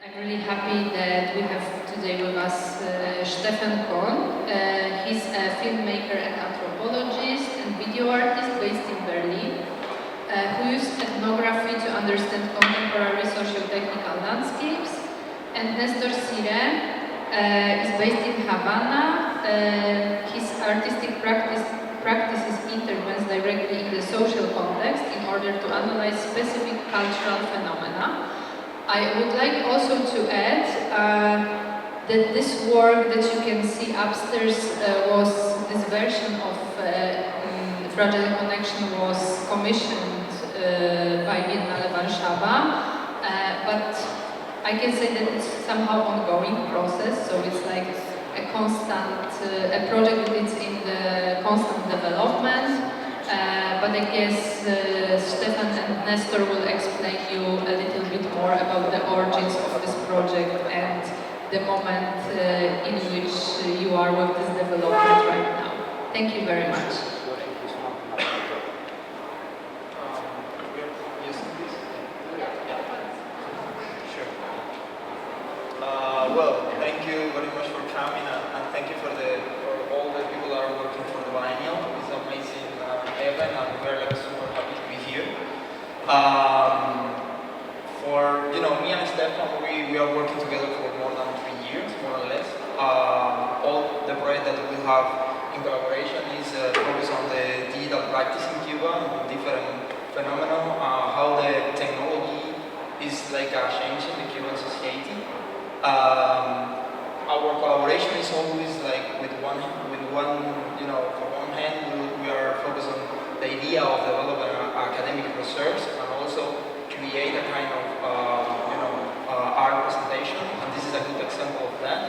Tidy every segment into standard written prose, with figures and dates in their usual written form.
I'm really happy that we have today with us Steffen Köhn. He's a filmmaker and anthropologist and video artist based in Berlin, who used ethnography to understand contemporary socio-technical landscapes. And Nestor Siré is based in Havana. His artistic practices intervenes directly in the social context in order to analyze specific cultural phenomena. I would like also to add that this work that you can see upstairs this version of Fragile Connection was commissioned by Biennale Warszawa, but I can say that it's somehow ongoing process, so it's like a constant, a project that is in the constant development. But I guess Steffen and Nestor will explain you a little bit more about the origins of this project and the moment in which you are with this development right now. Thank you very much. Well, thank you very much for coming, and thank you for all the people that are working for the Biennale. It's an amazing event, and we're super happy to be here. For me and Steffen, we are working together for more than 3 years, more or less. All the project that we have in collaboration is focused on the digital practice in Cuba, different phenomena, how the technology is like changing the Cuban society. Our collaboration is always like with one, for one hand we are focused on the idea of developing academic research and also create a kind of art presentation, and this is a good example of that.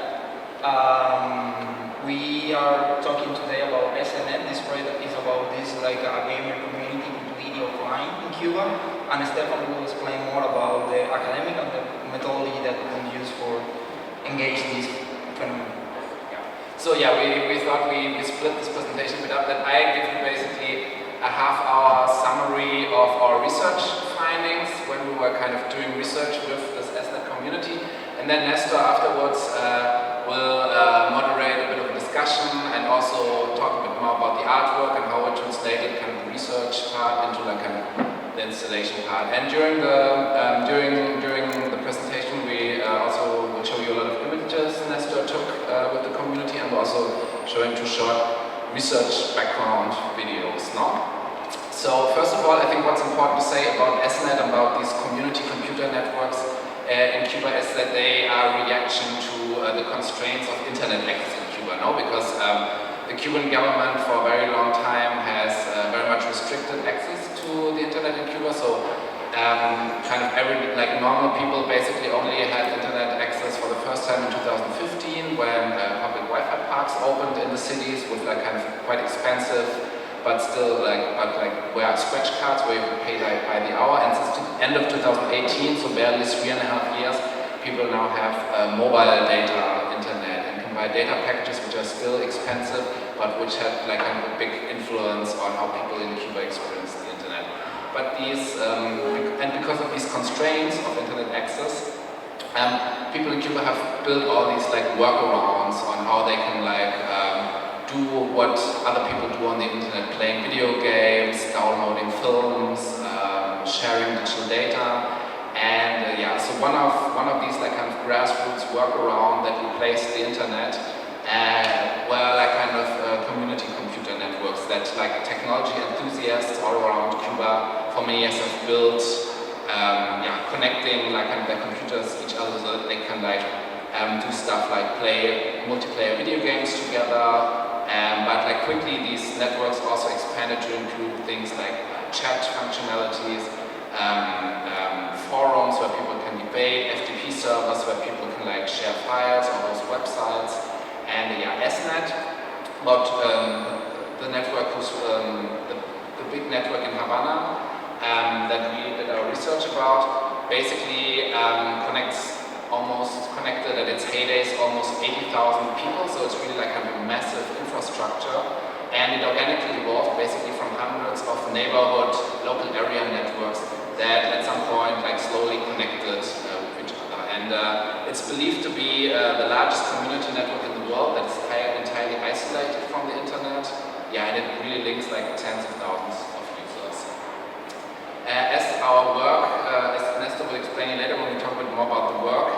We are talking today about SNET. This project is about this like a gamer community completely offline in Cuba, and Steffen will explain more about the academic and the methodology that we can use for engage this phenomenon. So yeah, we thought we split this presentation bit up, that I give you basically a half-hour summary of our research findings when we were kind of doing research with this SNET community, and then Nestor afterwards will moderate a bit of a discussion and also talk a bit more about the artwork and how it translated kind of the research part into like kind of the installation part. And during the presentation, we also will show you a lot of images Nestor took with the community, and we're also showing 2 short research background videos now. So first of all, I think what's important to say about SNET, about these community computer networks in Cuba, is that they are a reaction to the constraints of internet access in Cuba, no? Because the Cuban government for a very long time has very much restricted access to the internet in Cuba, so kind of normal people basically only had internet access for the first time in 2015 when public Wi-Fi parks opened in the cities with like kind of quite expensive but still where scratch cards where you could pay like by the hour, and since the end of 2018, so barely 3.5 years, people now have mobile data internet and can buy data packages which are still expensive but which had like kind of a big influence on how people in Cuba experience the internet. But these, and because of these constraints of internet access, people in Cuba have built all these like workarounds on how they can do what other people do on the internet, playing video games, downloading films, sharing digital data, and so one of these like kind of grassroots workaround that replaced the internet were like kind of community computer networks that like technology enthusiasts all around Cuba for many years have built, connecting like kind of their computers each other so that they can like do stuff like play multiplayer video games together. But like quickly these networks also expanded to include things like chat functionalities, forums where people can debate, FTP servers where people can like share files or host websites, and SNET, the network who's the big network in Havana that we did our research about, basically connected at its heydays almost 80,000 people, so it's really like a massive infrastructure, and it organically evolved basically from hundreds of neighborhood, local area networks that at some point like slowly connected with each other. And And it's believed to be the largest community network in the world that is entirely isolated from the internet. Yeah, and it really links like tens of thousands of users. As our work, as Nestor will explain later when we talk a bit more about the work,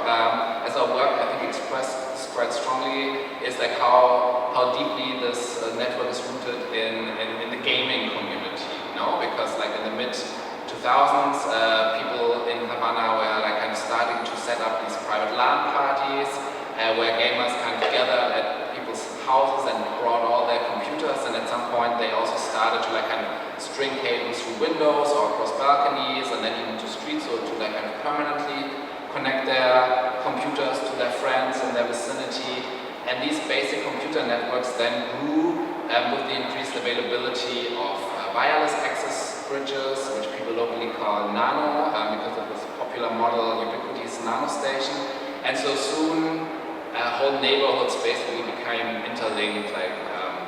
as our work I think expressed quite strongly is like how deeply this network is rooted in the gaming community, you know, because like in the mid 2000s, people in Havana were like kind of starting to set up these private LAN parties where gamers kind of gathered at people's houses and brought all their computers, and at some point they also started to like kind of string cables through windows or across balconies and then even to streets, so to like kind of permanently connect their computers to their friends in their vicinity. And these basic computer networks then grew with the increased availability of wireless access bridges, which people locally call nano, because of this popular model Ubiquiti's nano station. And so soon whole neighborhoods basically became interlinked, like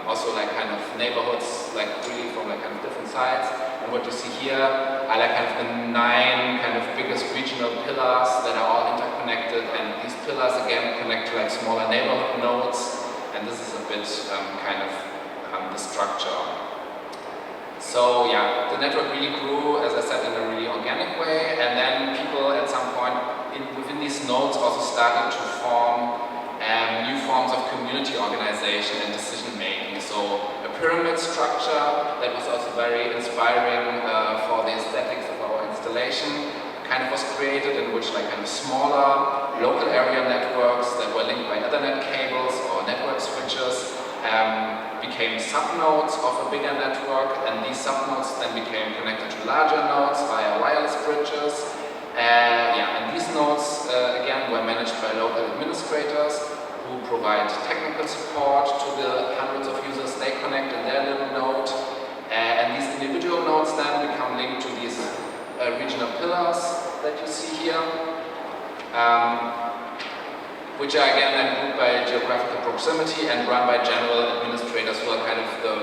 also like kind of neighborhoods like really from like kind of different sides. And what you see here are like kind of the 9 kind of biggest regional pillars that are all interconnected, and these pillars again connect to like smaller neighborhood nodes, and this is a bit kind of the structure. So yeah, the network really grew, as I said, in a really organic way, and then people at some point within these nodes also started to form new forms of community organization and decision making. So a pyramid structure that was also very inspiring for the aesthetics of our installation kind of was created, in which like kind of smaller local area networks that were linked by Ethernet cables or network switches became subnodes of a bigger network, and these subnodes then became connected to larger nodes via wireless bridges. And these nodes again were managed by local administrators who provide technical support to the hundreds of users they connect in their little node. And these individual nodes then become linked to these regional pillars that you see here, which are again then grouped by geographical proximity and run by general administrators who are kind of the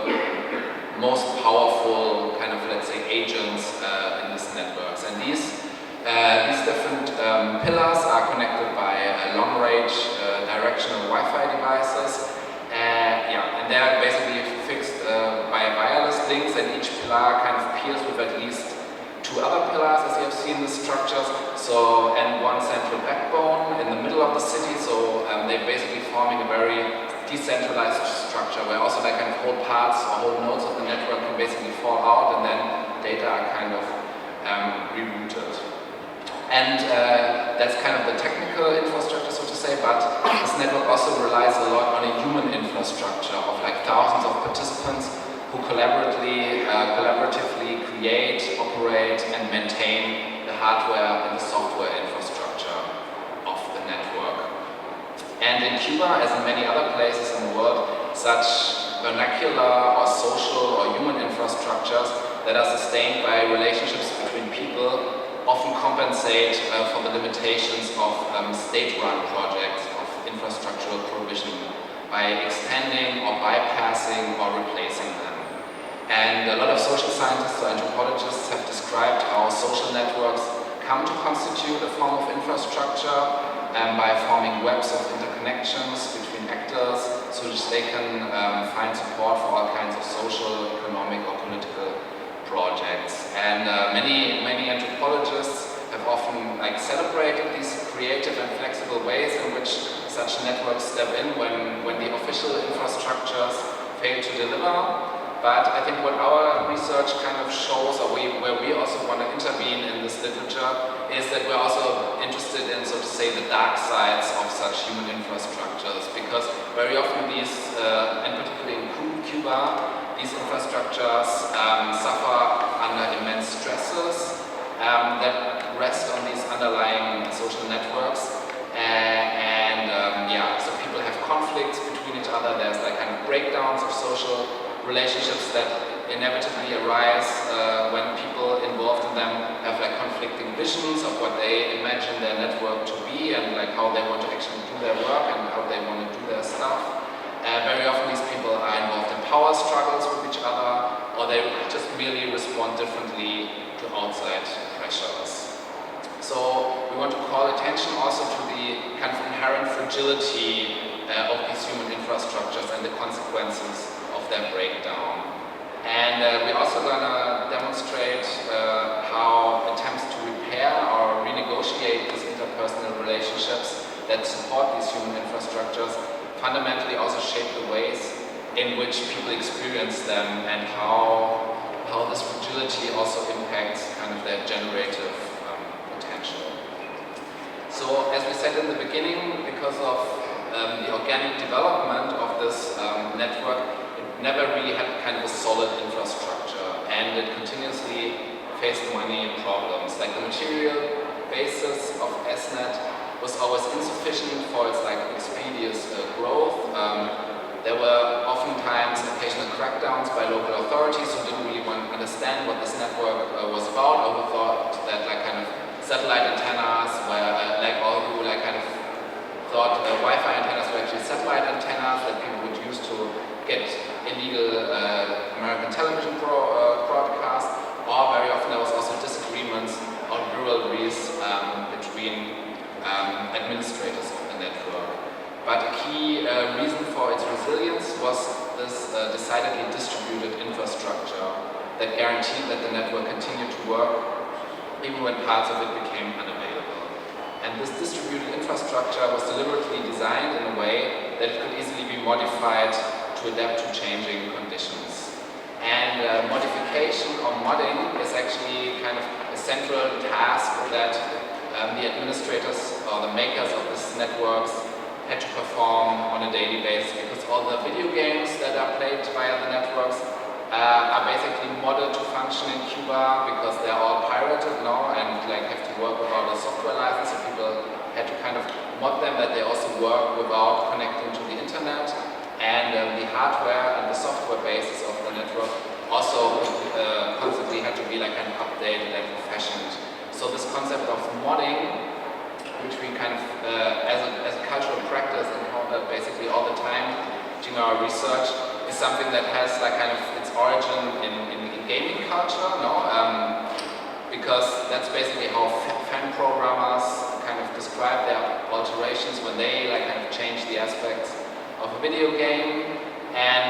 most powerful kind of, let's say, agents in these networks. And these different pillars are connected by long-range directional Wi-Fi devices. And they're basically fixed by wireless links, and each pillar kind of peers with at least 2 other pillars, as you have seen the structures. So, and one central backbone in the middle of the city. So they're basically forming a very decentralized structure where also like kind of whole parts or whole nodes of the network can basically fall out, and then data are kind of rerouted. And that's kind of the technical infrastructure, so to say, but this network also relies a lot on a human infrastructure of like thousands of participants who collaboratively create, operate, and maintain the hardware and the software infrastructure of the network. And in Cuba, as in many other places in the world, such vernacular or social or human infrastructures that are sustained by relationships between people often compensate for the limitations of state-run projects of infrastructural provision by extending or bypassing or replacing them. And a lot of social scientists or anthropologists have described how social networks come to constitute a form of infrastructure by forming webs of interconnections between actors so that they can find support for all kinds of social, economic or political projects. And many anthropologists have often like celebrated these creative and flexible ways in which such networks step in when the official infrastructures fail to deliver. But I think what our research kind of shows, or where we also want to intervene in this literature, is that we're also interested in, so to say, the dark sides of such human infrastructures, because very often these, and particularly in Cuba, these infrastructures suffer under immense stresses that rest on these underlying social networks, so people have conflicts between each other. There's like kind of breakdowns of social relationships that inevitably arise when people involved in them have like conflicting visions of what they imagine their network to be, and like how they want to actually do their work and how they want to do their stuff. Very often these people are involved in power struggles with each other, or they just merely respond differently to outside pressures. So we want to call attention also to the the kind of inherent fragility of these human infrastructures and the consequences of their breakdown. And we're also going to demonstrate how attempts to repair or renegotiate these interpersonal relationships that support these human infrastructures fundamentally also shape the ways in which people experience them, and how this fragility also impacts kind of their generative potential. So as we said in the beginning, because of the organic development of this network, it never really had kind of a solid infrastructure, and it continuously faced many problems. Like the material basis of SNET was always insufficient for its like expeditious growth. There were oftentimes occasional crackdowns by local authorities who didn't really understand what this network was about, or who thought that like kind of satellite antennas were or who like kind of thought Wi-Fi antennas were actually satellite antennas that people would use to get illegal American television broadcasts. Or very often there was also disagreements on rivalries between administrators of the network. But a key reason for its resilience was this decidedly distributed infrastructure that guaranteed that the network continued to work even when parts of it became unavailable. And this distributed infrastructure was deliberately designed in a way that it could easily be modified to adapt to changing conditions. And modification or modding is actually kind of a central task that the administrators or the makers of these networks had to perform on a daily basis, because all the video games that are played via the networks are basically modded to function in Cuba, because they're all pirated now and like have to work without a software license, so people had to kind of mod them that they also work without connecting to the internet. And the hardware and the software basis of the network also constantly had to be like kind of updated and fashioned. So this concept of modding, which we kind of as a cultural practice encounter basically all the time during our research, is something that has like kind of its origin in gaming culture, because that's basically how fan programmers kind of describe their alterations when they like kind of change the aspects of a video game.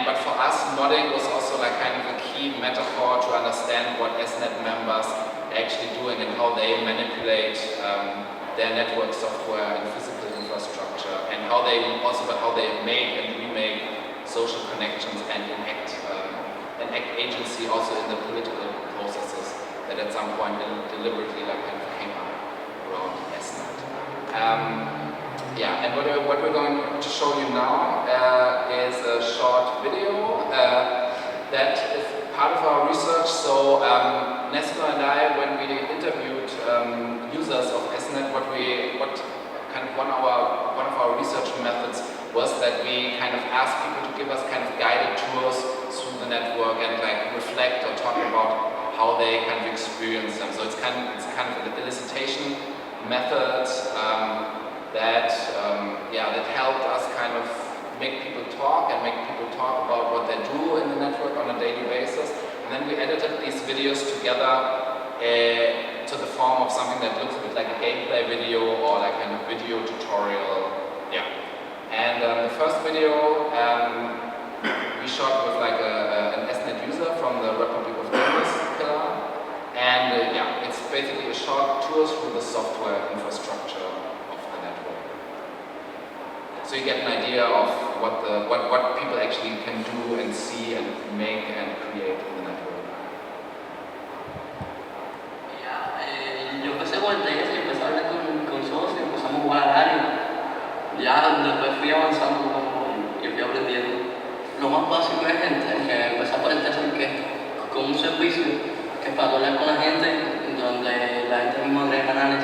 But for us, modding was also like kind of a key metaphor to understand what SNET members are actually doing and how they manipulate their network software and physical infrastructure, and how they make and remake social connections and enact agency also in the political processes that at some point deliberately like kind of came up around SNET. And what we're going to show you now is a short video that is part of our research. So Nestor and I, when we interviewed users of SNET, one of our research methods was that we kind of asked people to give us kind of guided tours through the network and like reflect or talk about how they kind of experience them. So it's kind of an elicitation method that helped us kind of make people talk about what they do in the network on a daily basis. And then we edited these videos together to the form of something that looks a bit like a gameplay video or like kind of video tutorial. And the first video we shot with like an SNET user from the Republic of Congo pillar. And it's basically a short tour through the software infrastructure of the network. So you get an idea of what people actually can do and see and make and create in the network. Yo empecé con el TS y empecé a hablar con socios, empezamos a jugar al área. Ya después fui avanzando y fui aprendiendo. Lo más básico es que empezar por el TS con un servicio que es para hablar con la gente, donde la gente misma crea canales.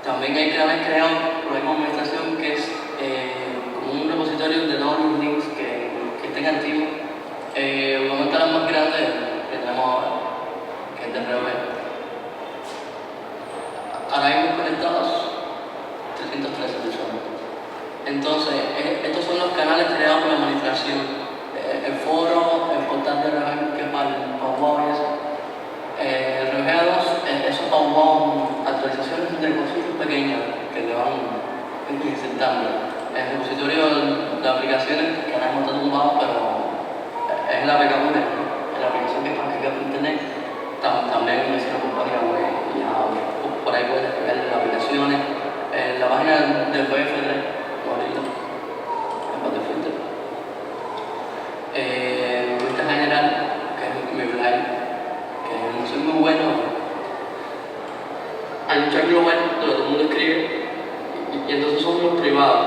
También hay canales creados por la misma administración que es como un repositorio de todos los links que estén activos. Obviamente las más grandes que tenemos ahora, que es de RV. Ahora mismo conectados 313 personas. Entonces, estos son los canales creados por la administración. El foro, el portal de RV, que es para el Powwow y eso. RV2, esos Powwow, actualizaciones de cositas pequeñas que le van insertando. El repositorio de aplicaciones que ahora mismo está tumbado, pero es la aplicación que es para por internet. También me hicieron por página web y ya por ahí puedes descargar las aplicaciones. La página del BFD, bonito, el Battlefield. Vista general, que es mi blog, que no soy muy bueno. Hay un chat global donde todo el mundo escribe y entonces son los privados.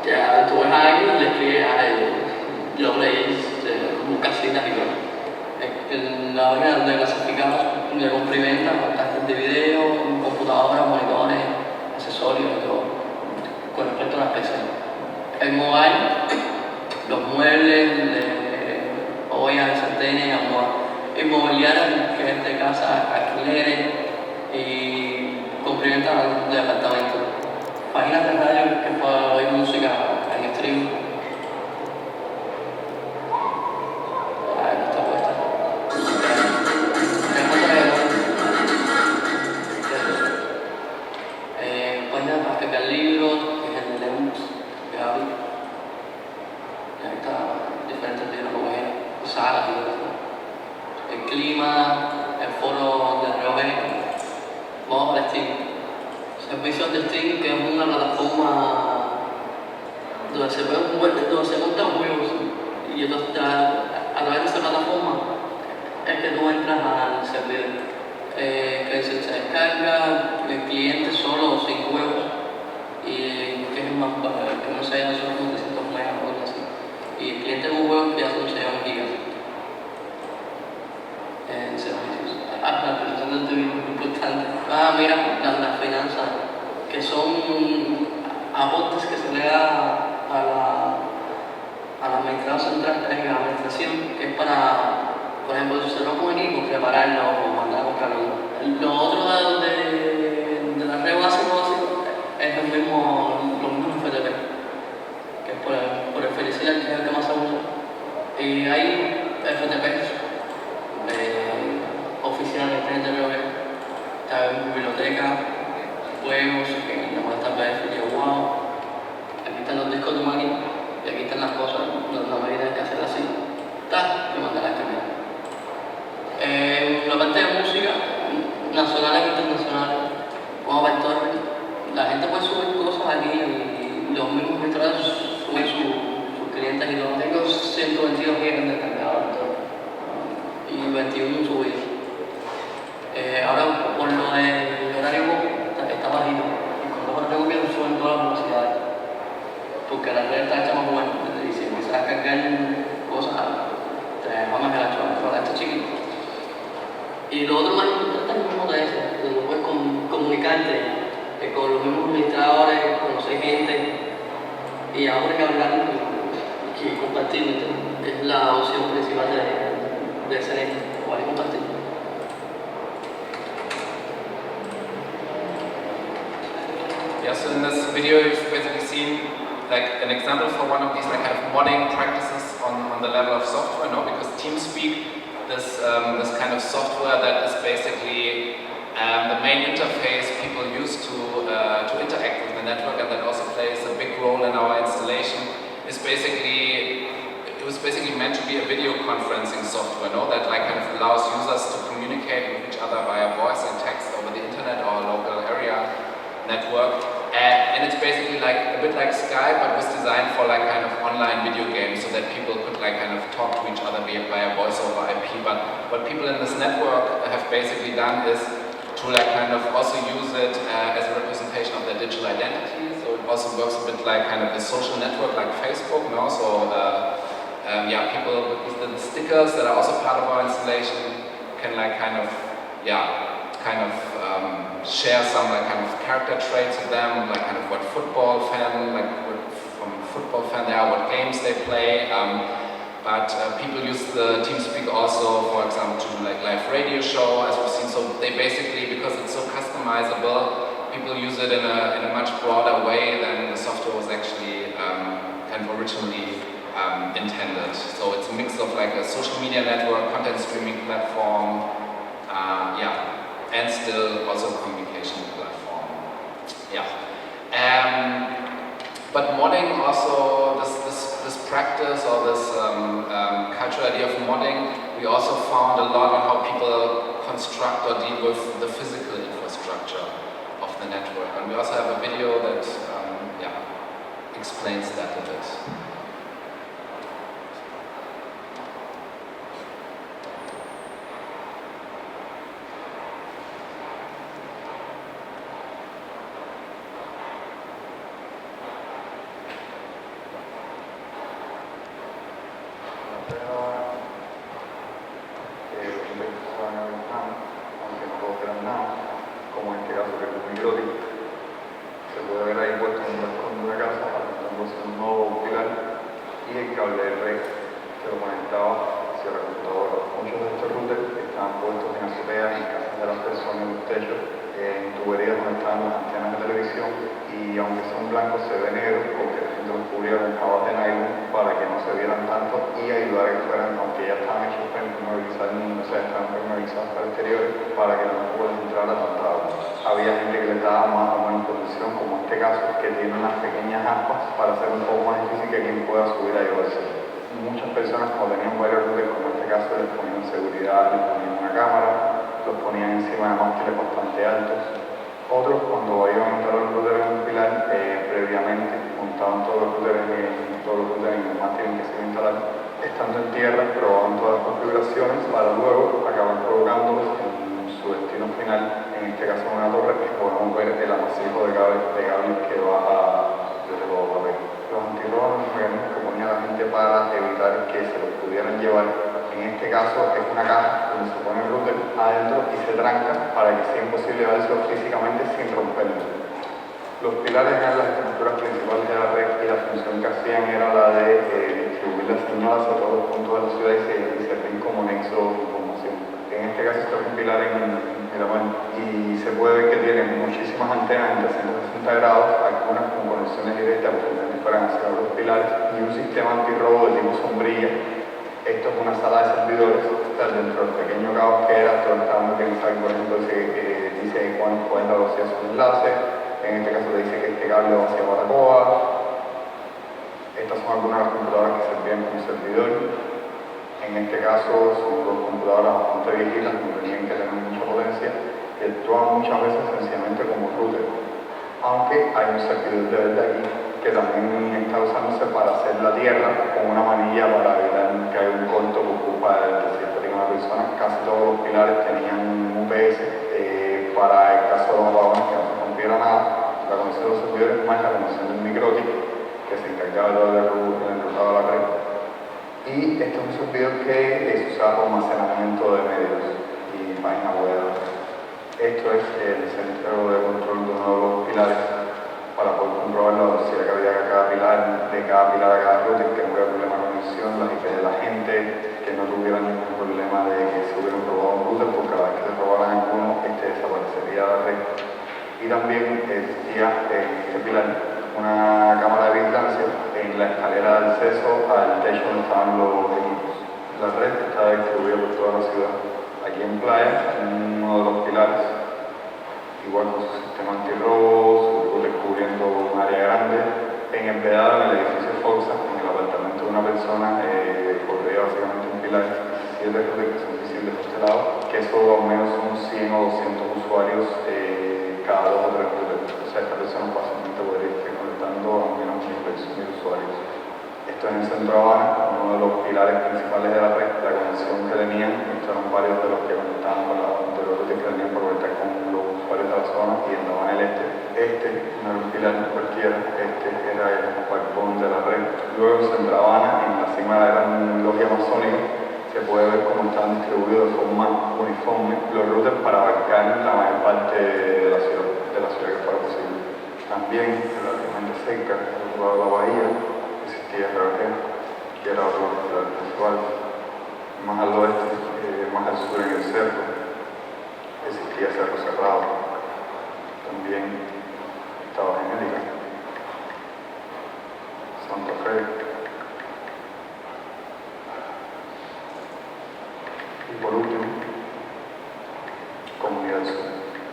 Ya tú ves a alguien y le escribes a él, lo lees, buscas citas y todo. En la página donde clasificamos de compra y venta, contactos de video, computadoras, monitores, accesorios y todo, con respecto a las PC. El mobile, los muebles, ollas, sartenes, inmobiliarios, que es de casa, alquileres y compra y venta de apartamentos. Páginas de radio que para oír música en stream. Ahí no está puesta. Páginas para cargar libros, que es el de Lemos, Gaby. Y ahí está diferentes libros, salas y todo eso. El clima, el foro de relojes. Vamos al Steam. Servicios de Steam, que es una plataforma donde se montan juegos y entonces a través de esa plataforma es que tú entras al servidor. Que se descarga el cliente solo o sin juegos y que es más bajo, que no sea solo 300 megas o algo así. Y el cliente con juegos que ya son 6 gigas en servicios. La presentación del es importante. Mira, las finanzas, que son aportes que se le da a la administración central, a la administración, que es para, por ejemplo, si se lo con equipo, prepararlo o mandar a comprarlo. Lo otro de la red básico es los mismos FTP, que es por el Feliciter, que es el que más se usa. Y hay FTPs oficiales de TNT, está en biblioteca, juegos, que la muestra PDF y wow. Aquí están los discos de máquina y aquí están las cosas, no me tienes que hacer así. Te mandan a cambiar. La parte de música, nacionales e internacionales, como para torres, la gente puede subir cosas aquí y los mismos administradores suben sus clientes y todo. Tengo 122 gigas descargados y 21 subidos. Ahora, por lo del horario está bajito. Y con los horarios que suben todas las velocidades. Porque la red está hecha más buena. Y si empiezas a cargar cosas, te vamos a la chava, está chiquito. Y lo otro más importante es el mismo de eso, donde puedes comunicarte con los mismos administradores, conocer gente y ahora que hablar y compartir. Es la opción principal de SNET, poder compartir. Yeah, so in this video you've basically seen like an example for one of these like kind of modding practices on the level of software, no? Because TeamSpeak, this kind of software that is basically the main interface people use to interact with the network, and that also plays a big role in our installation, it was basically meant to be a video conferencing software, no? That like kind of allows users to communicate with each other via voice and text over the internet or local area network, and it's basically like a bit like Skype, but was designed for like kind of online video games, so that people could like kind of talk to each other via voice over IP. But what people in this network have basically done is to like kind of also use it as a representation of their digital identity. So it also works a bit like kind of a social network like Facebook, no? So yeah, people with the stickers that are also part of our installation can like kind of share some like kind of character traits with them, like kind of what football fan, like what from football fan they are, what games they play. But people use the TeamSpeak also, for example, to do like live radio show, as we've seen. So they basically, because it's so customizable, people use it in a much broader way than the software was actually kind of originally intended. So it's a mix of like a social media network, content streaming platform, and still also a communication platform. Yeah. But modding also, this practice or this cultural idea of modding, we also found a lot on how people construct or deal with the physical infrastructure of the network. And we also have a video that explains that a bit.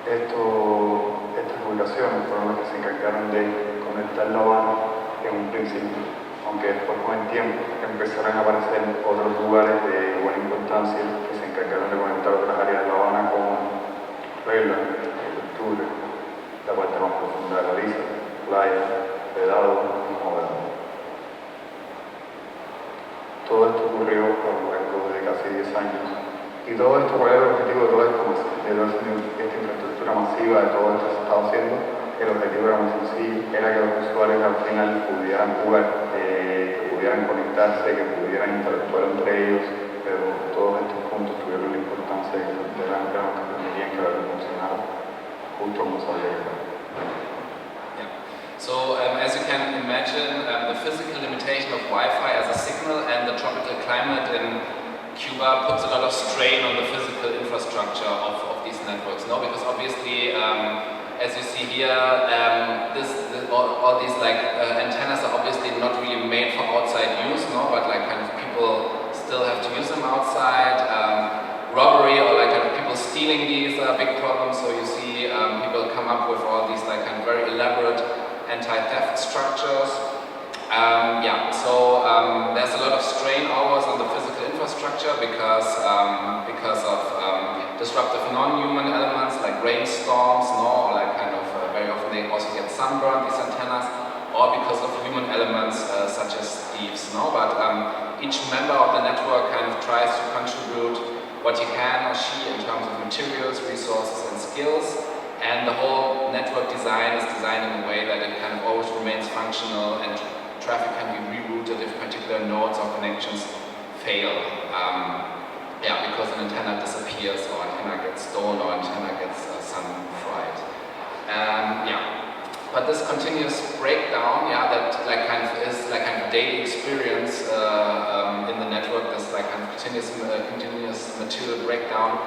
Estas ubicaciones fueron las que se encargaron de conectar La Habana en un principio, aunque después con el tiempo empezarán a aparecer otros lugares de buena importancia que se encargaron de conectar otras áreas de La Habana como reglas, cultura, la parte más profunda de la isla, playa, vedado y moderno. Todo esto ocurrió a lo largo de casi 10 años. Y todo esto, ¿cuál era el objetivo de todo esto? De toda esta infraestructura masiva, de todo esto que se estaba haciendo, el objetivo era muy sencillo, era que los usuarios al final pudieran jugar, que pudieran conectarse, que pudieran interactuar entre ellos, pero todos estos puntos tuvieron la importancia de que eran que permitían que la red funcionara justo como sabía que era. So, as you can imagine, the physical limitation of Wi-Fi as a signal and the tropical climate in Cuba puts a lot of strain on the physical infrastructure of these networks, no? Because obviously, as you see here, all these antennas are obviously not really made for outside use, no? But like kind of people still have to use them outside. Robbery or like kind of people stealing these are big problems. So you see people come up with all these like kind of very elaborate anti-theft structures. There's a lot of strain always on the physical infrastructure because of disruptive non-human elements like rainstorms, or like kind of very often they also get sunburned, these antennas, or because of human elements such as thieves, But each member of the network kind of tries to contribute what he can or she in terms of materials, resources, and skills. And the whole network design is designed in a way that it kind of always remains functional and traffic can be rerouted if particular nodes or connections fail. Because an antenna disappears or antenna gets stolen or antenna gets sun fried. But this continuous breakdown, that like kind of is like kind of daily experience in the network. This like kind of continuous material breakdown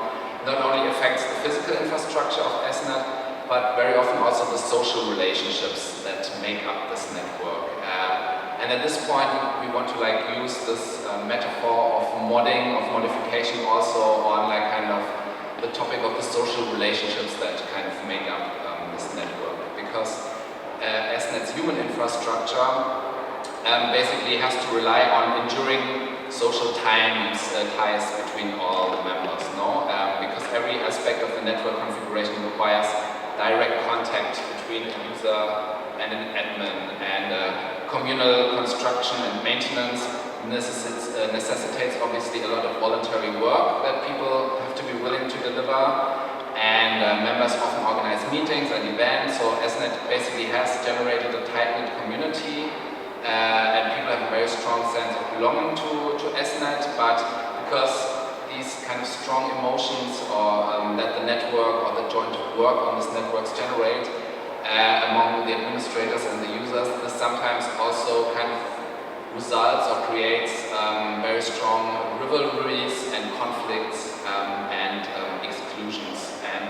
not only affects the physical infrastructure of SNET, but very often also the social relationships that make up this network. And at this point, we want to like use this metaphor of modding, of modification, also on like kind of the topic of the social relationships that kind of make up this network. Because SNET's human infrastructure basically has to rely on enduring social ties between all the members, because every aspect of the network configuration requires direct contact between a user and an admin, and communal construction and maintenance necessitates obviously a lot of voluntary work that people have to be willing to deliver, and members often organize meetings and events, so SNET basically has generated a tight-knit community, and people have a very strong sense of belonging to SNET, but because these kind of strong emotions or that the network or the joint work on these networks generate among the administrators and the users, this sometimes also kind of results or creates very strong rivalries and conflicts and exclusions. And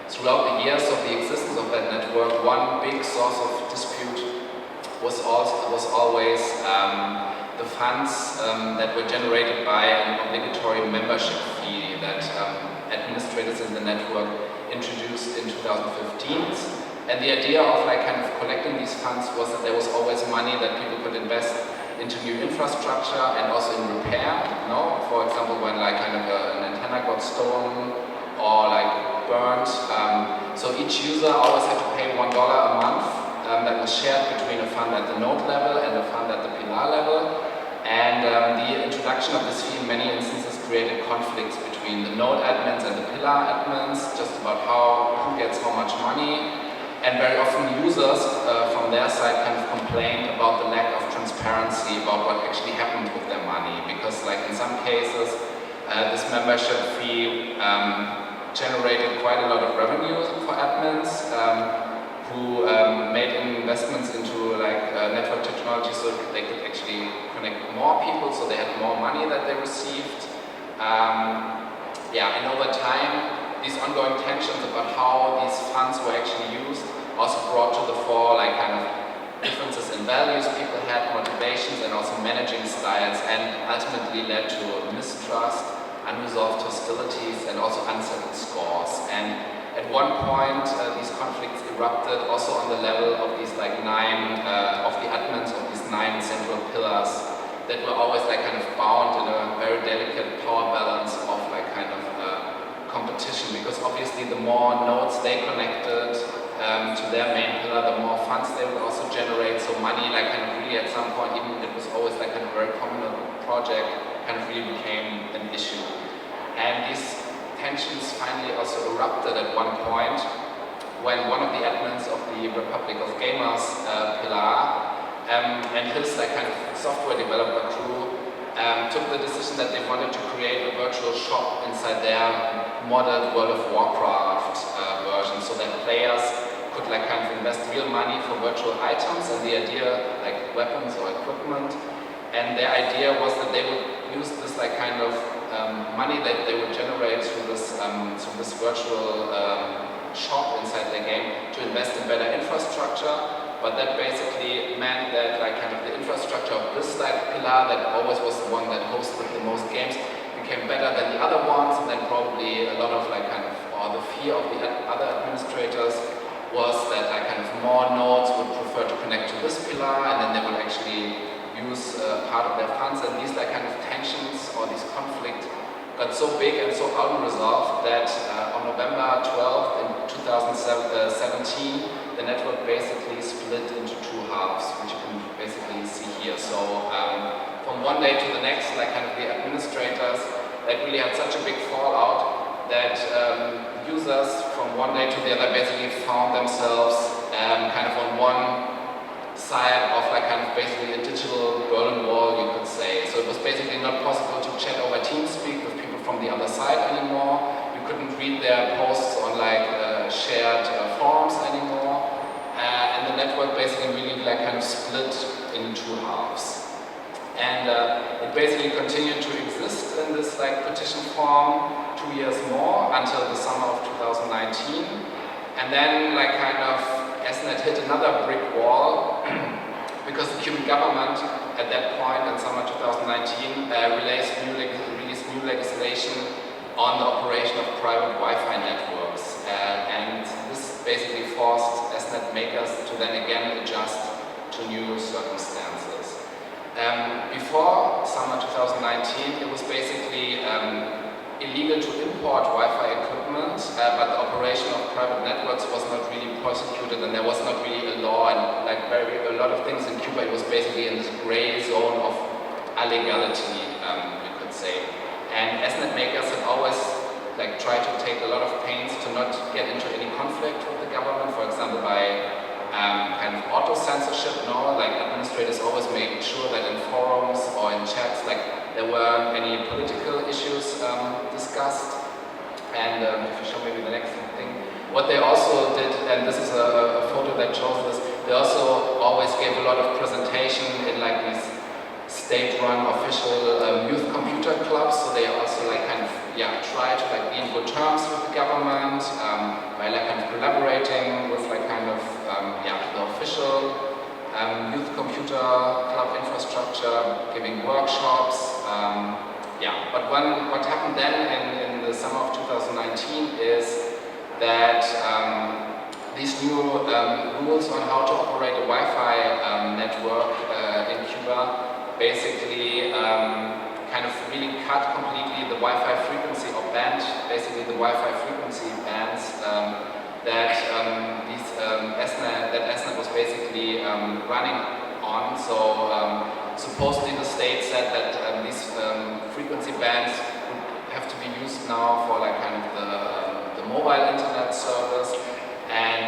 throughout the years of the existence of that network, one big source of dispute was always the funds that were generated by an obligatory membership fee that administrators in the network introduced in 2015. And the idea of like kind of collecting these funds was that there was always money that people could invest into new infrastructure and also in repair. For example, when like kind of an antenna got stolen or like burned. So each user always had to pay $1 a month that was shared between a fund at the node level and a fund at the pilar level. And the introduction of this fee in many instances created conflicts between the node admins and the pilar admins, just about who gets how much money. And very often users from their side kind of complained about the lack of transparency about what actually happened with their money. Because like in some cases, this membership fee generated quite a lot of revenue for admins who made investments into like network technology so they could actually connect more people, so they had more money that they received. And over time, these ongoing tensions about how these funds were actually used also brought to the fore like kind of differences in values people had, motivations, and also managing styles, and ultimately led to mistrust, unresolved hostilities, and also unsettled scores. And at one point, these conflicts erupted also on the level of these like 9 of the admins of were always like kind of bound in a very delicate power balance of like kind of competition, because obviously the more nodes they connected to their main pillar, the more funds they would also generate. So money, like kind of really at some point, even it was always like a very communal project, kind of really became an issue. And these tensions finally also erupted at one point when one of the admins of the Republic of Gamers pillar and his like kind of software developer crew took the decision that they wanted to create a virtual shop inside their modded World of Warcraft version, so that players could like kind of invest real money for virtual items, and the idea like weapons or equipment. And their idea was that they would use this like kind of money that they would generate through this virtual shop inside their game to invest in better infrastructure. But that basically meant that like kind of the infrastructure of this like pillar that always was the one that hosted the most games became better than the other ones, and then probably a lot of like kind of, or the fear of the other administrators was that like kind of more nodes would prefer to connect to this pillar, and then they would actually use part of their funds, and these like kind of tensions or these conflicts got so big and so unresolved that on November 12th in 2017 the network basically split into two halves, which you can basically see here. So from one day to the next, like kind of the administrators that really had such a big fallout that users from one day to the other basically found themselves kind of on one side of like kind of basically a digital Berlin Wall, you could say. So it was basically not possible to chat over TeamSpeak with people from the other side anymore. You couldn't read their posts on like shared forums anymore. And the network basically really like kind of split in two halves. And it basically continued to exist in this like petition form 2 years more until the summer of 2019. And then like kind of SNET hit another brick wall because the Cuban government at that point in summer 2019 released new legislation on the operation of private Wi-Fi networks. And this basically forced SNET makers to then again adjust to new circumstances. Before summer 2019, it was basically illegal to import Wi-Fi equipment, but the operation of private networks was not really prosecuted, and there was not really a law, and like a lot of things in Cuba, it was basically in this gray zone of illegality, you could say. And SNET makers had always like tried to take a lot of pains to not get into any conflict with the government, for example by kind of auto-censorship. No, like administrators always made sure that in forums or in chats like there weren't any political issues discussed. And if you show maybe the next thing, what they also did, and this is a photo that shows this, they also always gave a lot of presentation in like these state-run official youth computer clubs. So they also like kind of try to like be in good terms with the government by like kind of collaborating with like kind of the official youth computer club infrastructure, giving workshops. But what happened then in the summer of 2019 is that these new rules on how to operate a Wi-Fi network in Cuba basically kind of really cut completely the Wi-Fi frequency or banned basically the Wi-Fi frequency bands that SNET was basically running on. So supposedly the state said that these frequency bands would have to be used now for like kind of the mobile internet service, and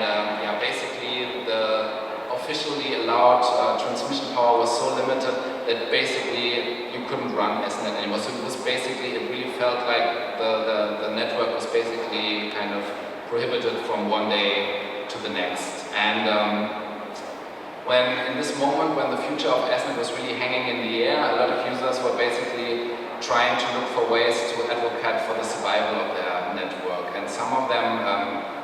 basically the officially allowed transmission power was so limited that basically you couldn't run SNET anymore. So it was basically, it really felt like the network was basically kind of prohibited from one day to the next. And when in this moment when the future of SNET was really hanging in the air, a lot of users were basically trying to look for ways to advocate for the survival of their network. And some of them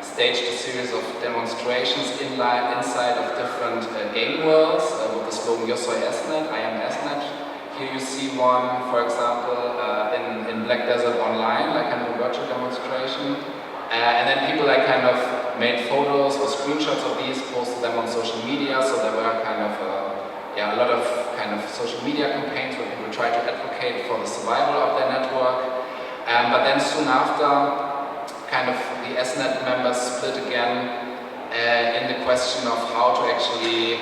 staged a series of demonstrations inside of different game worlds with the slogan "Yo soy SNET," I am SNET. Here you see one, for example, in Black Desert Online, like kind of a virtual demonstration. And then people like kind of made photos or screenshots of these, posted them on social media, so there were kind of a lot of kind kind of social media campaigns where people try to advocate for the survival of their network. But then soon after, kind of the SNET members split again in the question of how to actually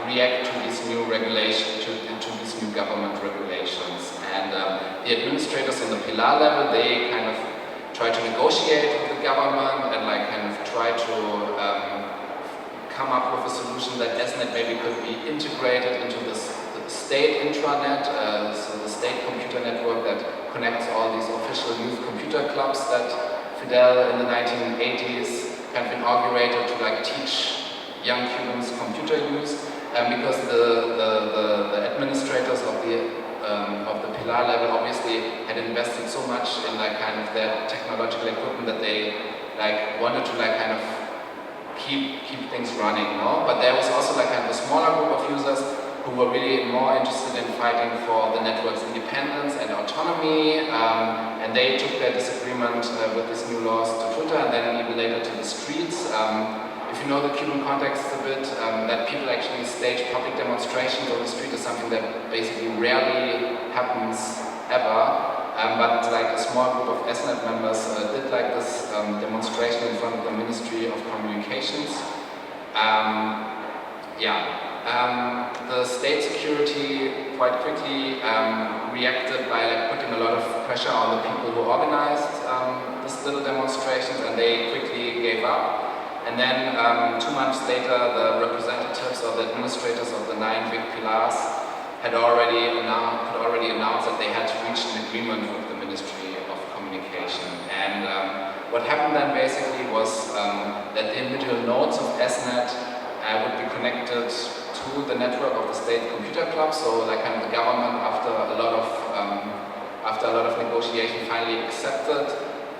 react to these new regulations, to these new government regulations. And the administrators on the Pilar level, they kind of try to negotiate with the government and like kind of try to come up with a solution that SNET maybe could be integrated into the state intranet, so the state computer network that connects all these official youth computer clubs that Fidel in the 1980s kind of inaugurated to like teach young Cubans computer use, because the administrators of the Pilar level obviously had invested so much in like kind of their technological equipment that they like wanted to like kind of keep things running, no? But there was also like kind of a smaller group of users who were really more interested in fighting for the network's independence and autonomy, and they took their disagreement with these new laws to Twitter and then even later to the streets. If you know the Cuban context a bit, that people actually stage public demonstrations on the street is something that basically rarely happens ever. But like a small group of SNET members did like this demonstration in front of the Ministry of Communications. The state security quite quickly reacted by like putting a lot of pressure on the people who organized these little demonstrations, and they quickly gave up. And then 2 months later, the representatives or the administrators of the 9 big pillars had already announced that they had reached an agreement with the Ministry of Communication. And what happened then basically was that the individual nodes of SNET would be connected to the network of the state computer club. So like kind of the government, after a lot of negotiation, finally accepted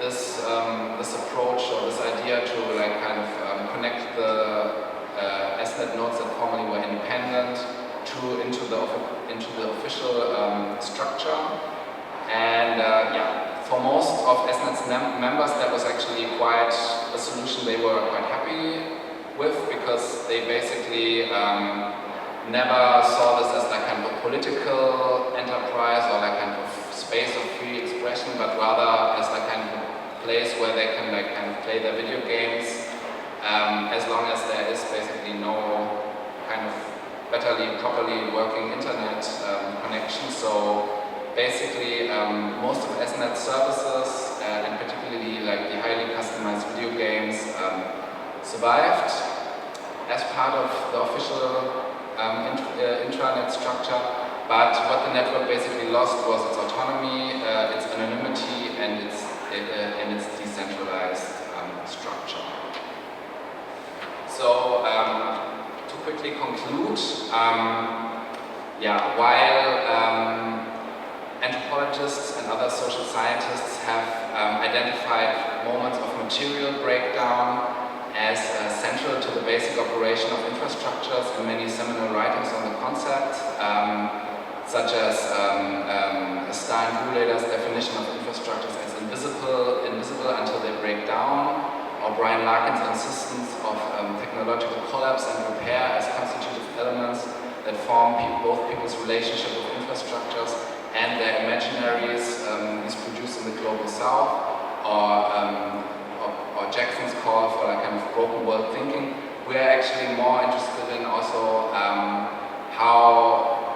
this approach or this idea to like kind of connect the SNET nodes that formerly were independent into the official structure. And for most of SNET's members, that was actually quite a solution they were quite happy with, because they basically never saw this as like kind of a political enterprise or like kind of space of free expression, but rather as like kind of a place where they can like kind of play their video games, as long as there is basically no kind of properly working internet connection. So basically most of SNET services, and particularly like the highly customized video games, survived as part of the official intranet structure, but what the network basically lost was its autonomy, its anonymity, and its decentralized structure. So to quickly conclude, while anthropologists and other social scientists have identified moments of material breakdown as central to the basic operation of infrastructures in many seminal writings on the concept, such as Starr and Gouleda's definition of infrastructures as invisible until they break down, or Brian Larkin's insistence of technological collapse and repair as constitutive elements that form both people's relationship with infrastructures and their imaginaries, these produced in the global south, or Jackson's call for like kind of broken world thinking. We are actually more interested in also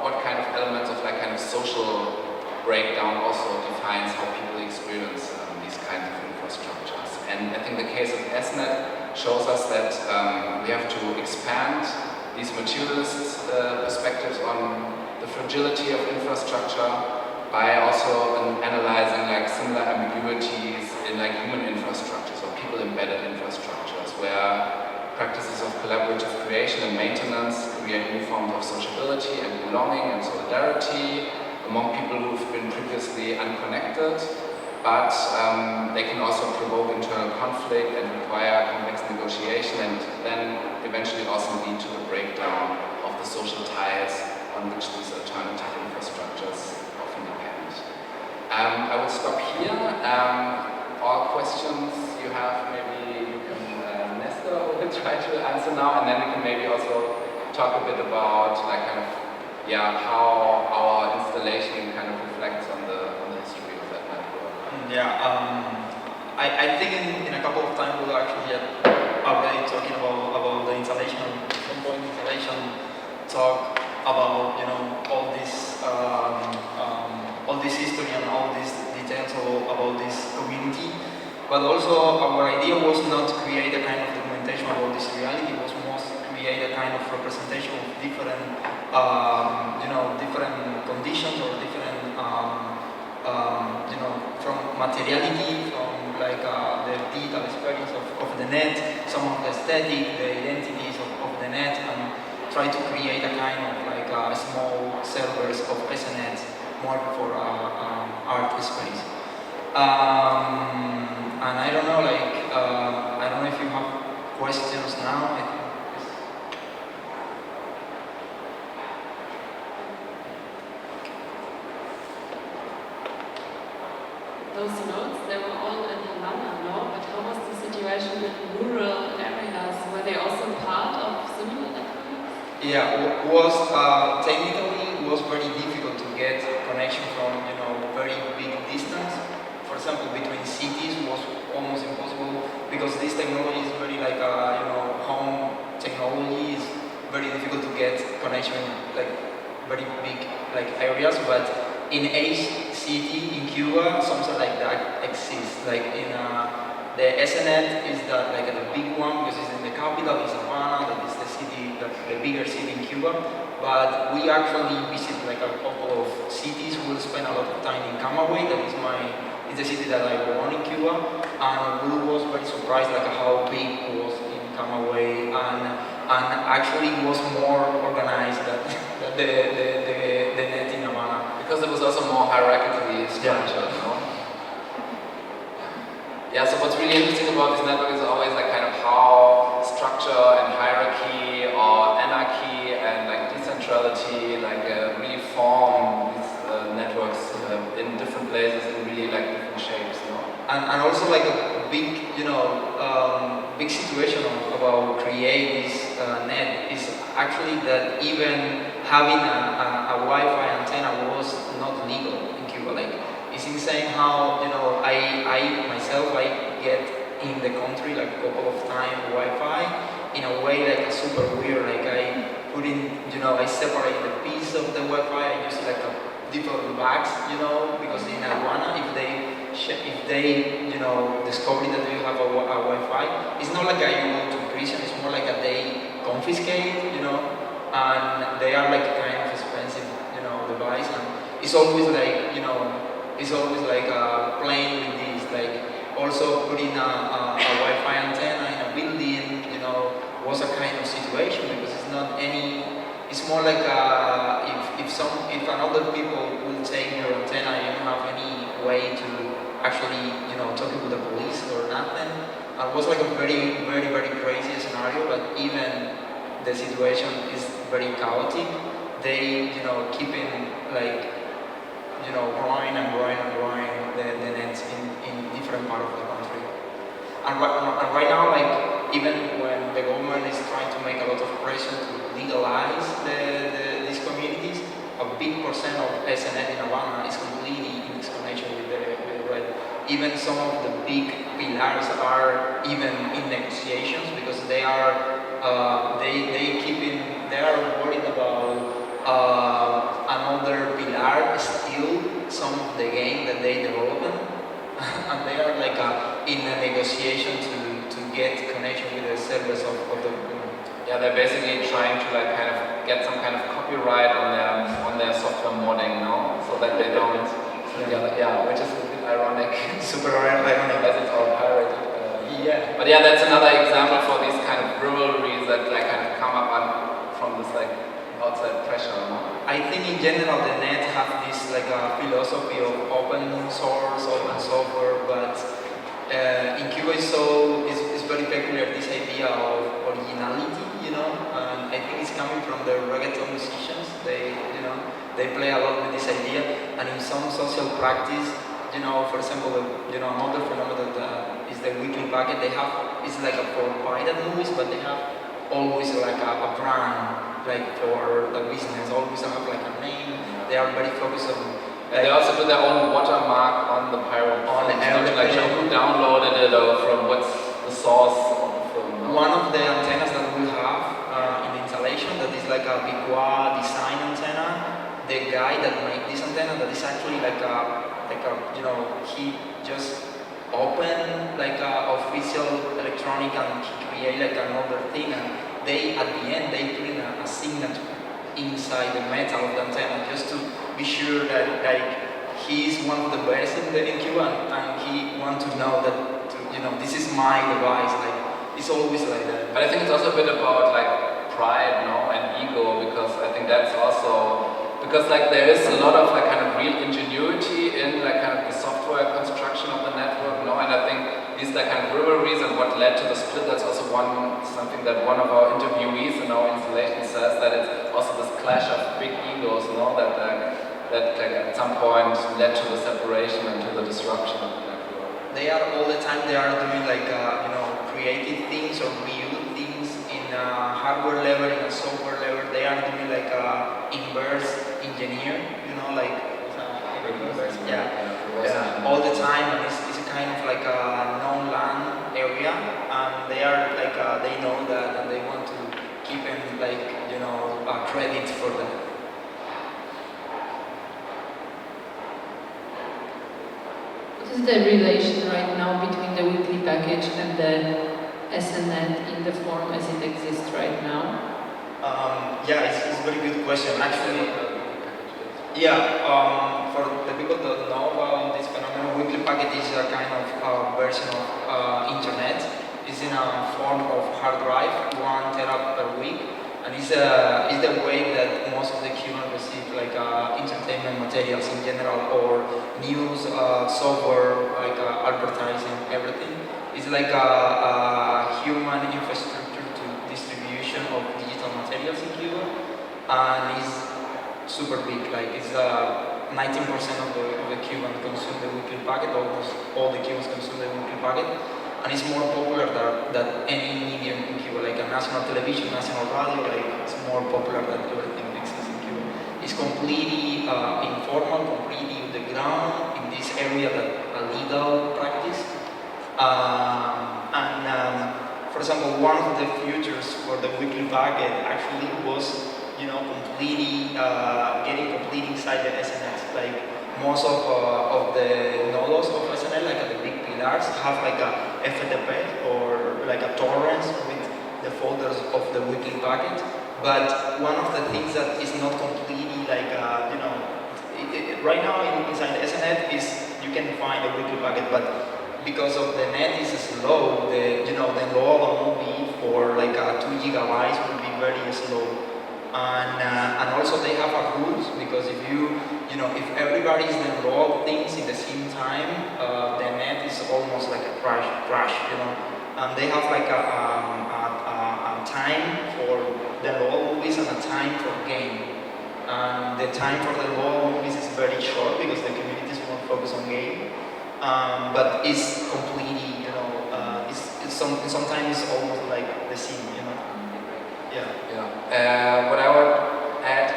what kind of elements of like kind of social breakdown also defines how people experience these kinds of infrastructures. And I think the case of SNET shows us that we have to expand these materialist perspectives on the fragility of infrastructure by also analyzing like similar ambiguities in like human infrastructures or people-embedded infrastructures, where practices of collaborative creation and maintenance create new forms of sociability and belonging and solidarity among people who've been previously unconnected, but they can also provoke internal conflict and require complex negotiation, and then eventually also lead to the breakdown of the social ties on which these alternative infrastructures often depend. I will stop here. All questions you have, maybe you can, Nestor will try to answer now, and then we can maybe also talk a bit about like kind of yeah, how our installation kind of reflects on the history of that network. I think in a couple of times we'll actually already talking about the installation, some point installation, talk about all this history and all these details about this community. But also our idea was not to create a kind of documentation about this reality. It was more to create a kind of representation of different different conditions or different from materiality, from like the digital experience of the net, some of the aesthetic, the identities of the net, and try to create a kind of like small servers of SNET more for art space. And I don't know, I don't know if you have questions now. I think those notes, they were all in Havana, no? But how was the situation in rural areas? Were they also part of similar networks? Yeah, was technically it was very difficult to get connection from very big distance. For example, between cities was almost impossible because this technology is very like home technology is very difficult to get connection like very big like areas. But in each city in Cuba, something like that exists. Like in the SNET is like the big one because it's in the capital, it's Havana, that is the city, the bigger city in Cuba. But we actually visit like a couple of cities. We'll spend a lot of time in Camagüey, that is the city that I born in Cuba, and we was very surprised like how big it was in Camagüey, and actually it was more organized than the net in Havana. Because it was also more hierarchically structured, no? Yeah, so what's really interesting about this network is always like kind of how structure and hierarchy or anarchy and like decentrality like really form these networks in different places in really like different shapes, no? And also like a big, big situation about create this net is actually that even having a Wi-Fi antenna was not legal in Cuba. Like, it's insane how, I myself, I get in the country like a couple of times Wi-Fi in a way like super weird. Like I put in, I separate the piece of the Wi-Fi, I use like a different bags, because in Aduana, if they discover that you have a Wi-Fi, it's not like you go to prison, it's more like they confiscate, and they are like kind of expensive, device, and it's always like, playing with this, like also putting a Wi-Fi antenna in a building, was a kind of situation because it's not any, it's more like if another people will take your antenna, you don't have any way to actually, talking with the police or nothing. It was like a very, very, very crazy scenario, but even the situation is very chaotic. They, keeping like, growing and growing and growing the nets in different parts of the country. And right now, like, even when the government is trying to make a lot of pressure to legalize these communities, a big percent of SNET in Havana is completely in disconnection with the red. Even some of the big pillars are even in negotiations because they are they are worried about another pillar steal some of the game that they developed, and they are like in a negotiation to get connection with the servers of the. Yeah, they're basically trying to like kind of get some kind of copyright on their software modding, no, so that they don't. Yeah, which is a bit ironic. Super ironic. As it's all pirated. Yeah. But yeah, that's another example for these kind of rivalries that like kind of come up from this like outside pressure. No? I think in general the net have this like a philosophy of open source, open software, but in Cuba it's very peculiar this idea of originality, and I think it's coming from the reggaeton musicians. They play a lot with this idea, and in some social practice, for example, another phenomenon that is the weekly packet. They have, it's like a for pirate movies, but they have always like a brand like for the business, always have like a name. They are very focused on. They also put their own watermark on the pirate On film, like who downloaded it or from what's the source of the film. No? One of the antennas that we have in the installation that is like a Bicoa design antenna. The guy that made this antenna, that is actually like a he just opened like a official electronic and he created like another thing, and they at the end they put in a signature inside the metal of the antenna just to be sure that like he's one of the best in Cuba, and he want to know that this is my device. Like it's always like that. But I think it's also a bit about like pride, no, and ego, because I think that's also because like there is a lot of like kind of real ingenuity in like kind of the software construction of the network, no, and I think these like kind of rivalries and what led to the split. That's also something that one of our interviewees in our installation says, that it's also this clash of big egos, no, that like at some point led to the separation and to the disruption of the network. They are all the time. They are doing like creative things or real things in a hardware level, in a software level. They are doing like inverse engineer, like inverse, all the time, and it's a kind of like a known land area, and they are like they know that, and they want to keep them like credit for that. What is the relation right now between the weekly package and the SNET in the form as it exists right now? It's a very good question. Actually, for the people that know about this phenomenon, weekly packet is a kind of version of internet. It's in a form of hard drive, 1 tera per week, and it's the way that most of the Cubans receive like entertainment materials in general, or news, software, like advertising, everything. It's like a human infrastructure to distribution of digital materials in Cuba, and it's super big. Like it's 19% of the Cubans consume the weekly packet. Almost all the Cubans consume the weekly packet, and it's more popular than any medium in Cuba, like a national television, national radio. Like it's more popular than everything that exists in Cuba. It's completely informal, completely on the ground in this area that a legal practice. For example, one of the futures for the weekly packet actually was, completely getting complete inside the SNET. Like most of the nodos of SNET, like the big pillars, have like a FTP or like a torrents with the folders of the weekly packet. But one of the things that is not completely like, right now inside the SNET is you can find a weekly packet, but because of the net is slow, the load of a movie for like 2 gigabytes will be very slow, and also they have a rules, because if if everybody is download things in the same time, the net is almost like a crash, and they have like a time for the load movies and a time for game, and the time for the load movies is very short because the community is more focused on game. But it's completely, sometimes it's almost like the scene, What I would add,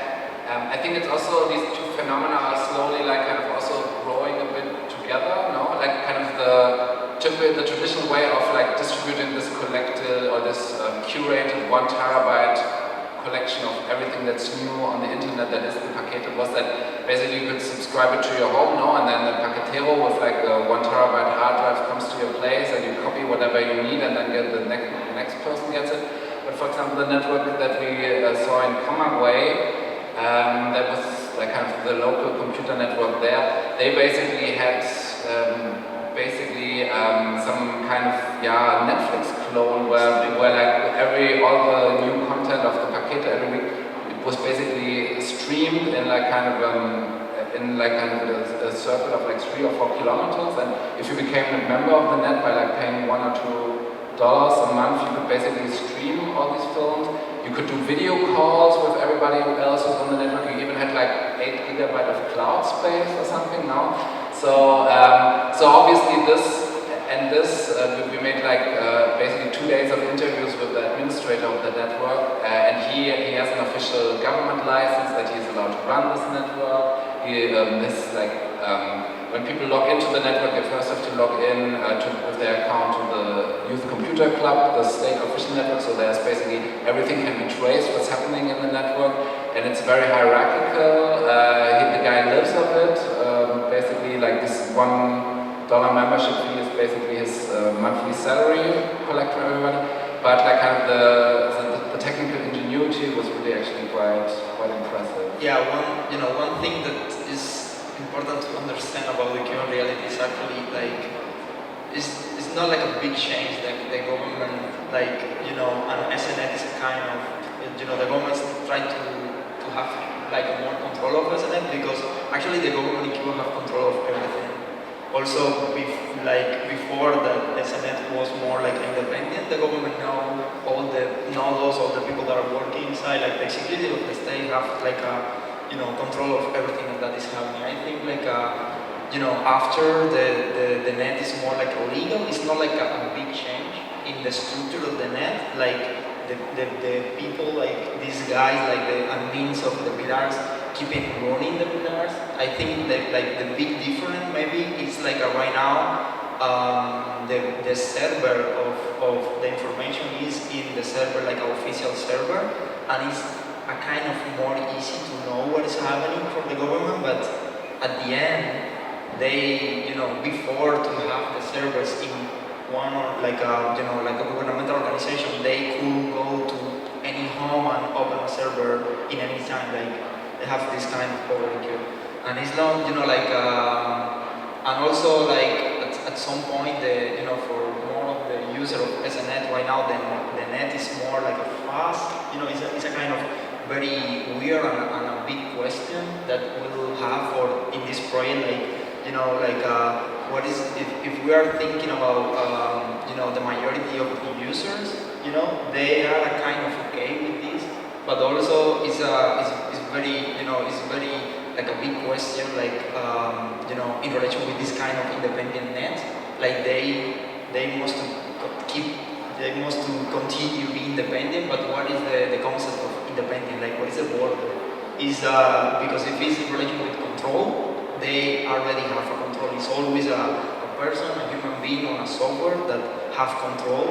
I think it's also these two phenomena are slowly like kind of also growing a bit together, no? Like kind of the traditional way of like distributing this collected or this curated 1 terabyte collection of everything that's new on the internet that is the paquete was that basically you could subscribe it to your home, no? And then the paquetero with like a 1 terabyte hard drive comes to your place and you copy whatever you need and then get the next person gets it. But for example, the network that we saw in Camagüey, that was like kind of the local computer network there, they basically had some kind of Netflix clone where like all the new content of the paquete every week, it was basically streamed in like kind of a circle of like 3 or 4 kilometers, and if you became a member of the net by like paying $1 or $2 a month, you could basically stream all these films. You could do video calls with everybody else who's on the network. You even had like 8 gigabyte of cloud space or something now. So obviously this And this, we made like basically 2 days of interviews with the administrator of the network, and he has an official government license that he's allowed to run this network. When people log into the network, they first have to log in with their account to the Youth Computer Club, the state official network, so there's basically everything can be traced, what's happening in the network, and it's very hierarchical. The guy lives of it, basically like this $1 membership fee is basically his monthly salary collect for everybody, but like kind of the technical ingenuity was really actually quite impressive. Yeah, one thing that is important to understand about the Cuban reality is actually like it's not like a big change that the government and SNET is a kind of the government's trying to have like more control of SNET because actually the government in Cuba have control of everything. Also, before that SNET was more like independent, the government know all the people that are working inside, like the executive of the state have like a control of everything that is happening. I think after the net is more like illegal, it's not like a big change in the structure of the net. Like the people, like these guys, like the admins of the pillars, keeping running the pillars. I think that like the big difference maybe is like right now the server of the information is in the server like an official server, and it's a kind of more easy to know what is happening for the government, but at the end, they, before to have the servers in one or like a governmental organization, they could go to any home and open a server in any time. Like they have this kind of power in Cuba, and it's not, and also like at some point, for more of the user of SNET right now, the net is more like a fast, it's a kind of very weird and a big question that we will have for in this project, what is if we are thinking about the majority of the users, they are kind of okay with this, but also it's very it's very like a big question, in relation with this kind of independent net, like they must continue being independent, but what is the concept of independent? Like, what is the border? Is because if it's in relation with control, they already have a control. It's always a person, a human being on a software that have control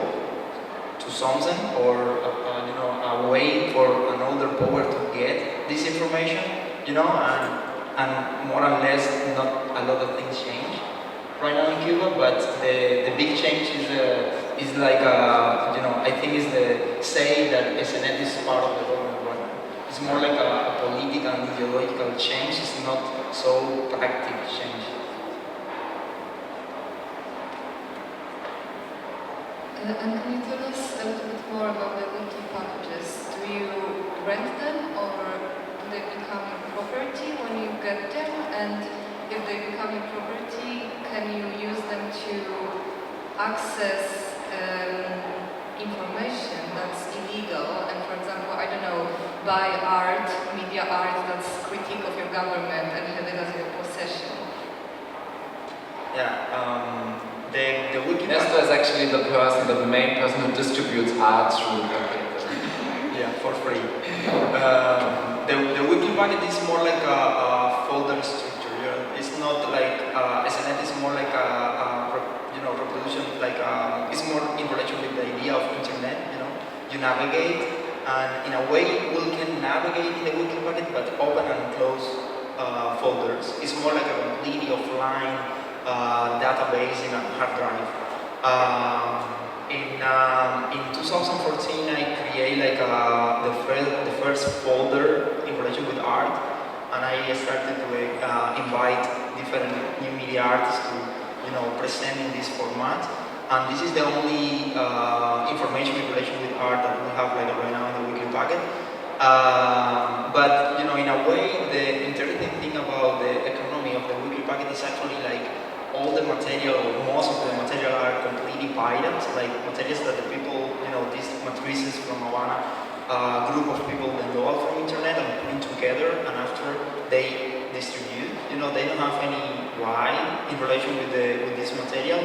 to something or a way for another power to get this information, and more or less not a lot of things change right now in Cuba, but the big change is like I think is the say that SNET is part of the government right now. It's more like a political and ideological change. It's not so practical change. And can you tell us a little bit more about the wiki packages? Do you rent them or do they become your property when you get them? And if they become your property, can you use them to access information that's illegal? And for example, I don't know, buy art, media art that's critique of your government and have it as your possession. Yeah, the wiki. Nestor is actually the main person who distributes art through the paper. Yeah, for free. The wiki packet is more like a folder structure. It's not like SNET is more like a reproduction. It's more in relation with the idea of internet. You navigate, and in a way we can navigate in the wiki packet, but open and close folders. It's more like a completely offline database in a hard drive. In 2014, I created the first folder in relation with art, and I started to invite different new media artists to present in this format. And this is the only information in relation with art that we have right now in the weekly packet. But in a way, the interesting thing about the economy of the weekly packet is actually all the material, or most of the material are completely pirated, like materials that the people, these matrices from Havana, group of people download from internet and put together, and after they distribute. They don't have any right in relation with this material,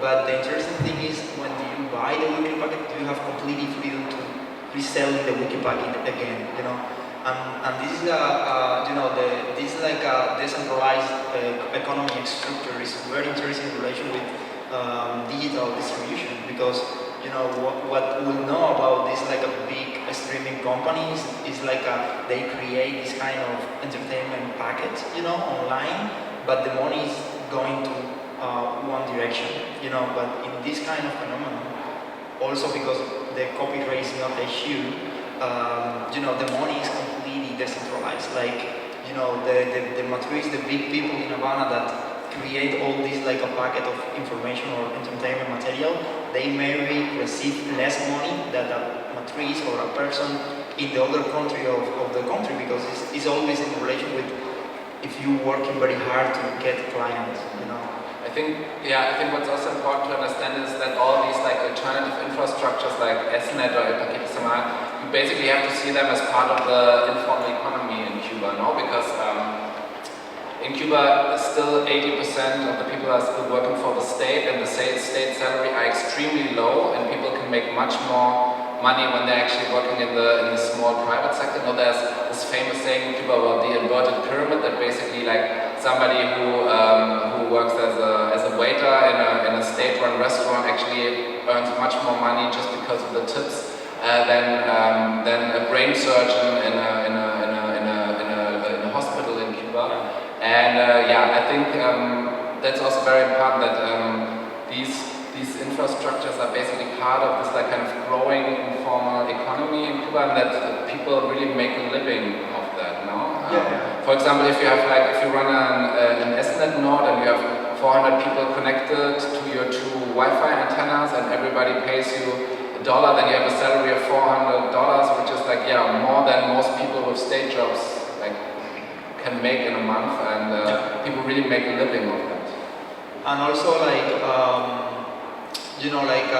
But the interesting thing is when you buy the wiki packet, you have completely freedom to resell the wiki packet again, you know. And this is this is like a decentralized economy structure. Is very interesting in relation with digital distribution, because you know what we'll know about this like a big streaming companies is like they create this kind of entertainment package, you know, online, but the money is going to one direction, you know. But in this kind of phenomenon, also because the copyright is not a issue, you know, the money is completely decentralized. Like, you know, the matriz, the big people in Havana that create all this like a packet of information or entertainment material, they may receive less money than a matriz or a person in the other country of the country, because it's always in relation with if you working very hard to get clients, you know. I think what's also important to understand is that all these like alternative infrastructures like SNET or El Paquete Semanal, you basically have to see them as part of the informal economy in Cuba, no? Because in Cuba, still 80% of the people are still working for the state, and the state salary are extremely low, and people can make much more money when they're actually working in the small private sector. You know, there's this famous saying in Cuba about the inverted pyramid, that basically like somebody who works as a waiter in a state-run restaurant actually earns much more money just because of the tips than a brain surgeon in a hospital in Cuba. And I think that's also very important that these infrastructures are basically part of this like kind of growing informal economy in Cuba, and that people really make a living of that, no? For example, if you run an SNET node and you have 400 people connected to your 2 Wi-Fi antennas and everybody pays you $1, then you have a salary of $400, which is like more than most people with state jobs like can make in a month, and people really make a living of that. And also like you know, like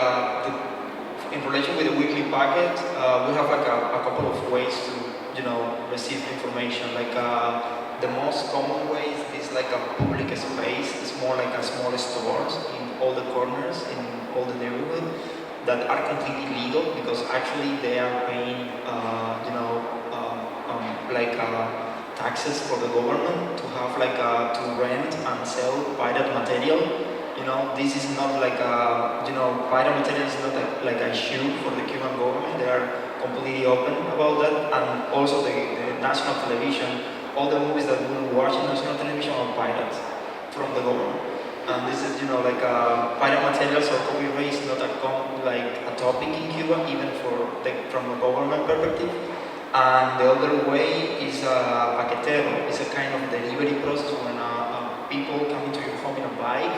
in relation with the weekly packet, we have like a couple of ways to, you know, receive information. Like the most common way is like a public space. It's more like a small stores in all the corners in all the neighborhood that are completely legal, because actually they are paying you know taxes for the government to have like to rent and sell pirate material. You know, this is not like you know, pirate material is not like a issue for the Cuban government. They are completely open about that. And also the national television, all the movies that we watch in national television are pirates from the government. And this is, you know, like pirate materials or copyright is not a topic in Cuba, even from a government perspective. And the other way is paquetero. It's a kind of delivery process when people come into your home in a bike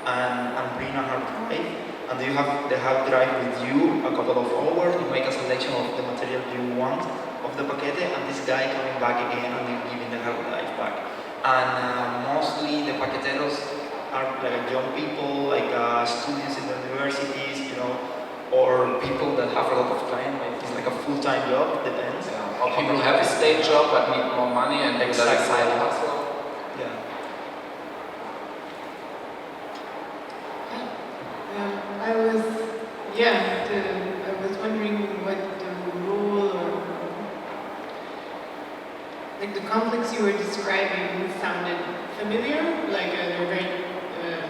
and bring a hard drive, and they have drive with you a couple of hours. You make a selection of the material you want of the paquete, and this guy coming back again and giving the hard drive back. And mostly the paqueteros are like young people, like students in the universities, you know, or people that have a lot of time. It's like a full-time job, depends. Or people who have a state job but need more money and do that side hustle. Yeah. I was wondering what the role or like the conflicts you were describing sounded familiar. Like they're very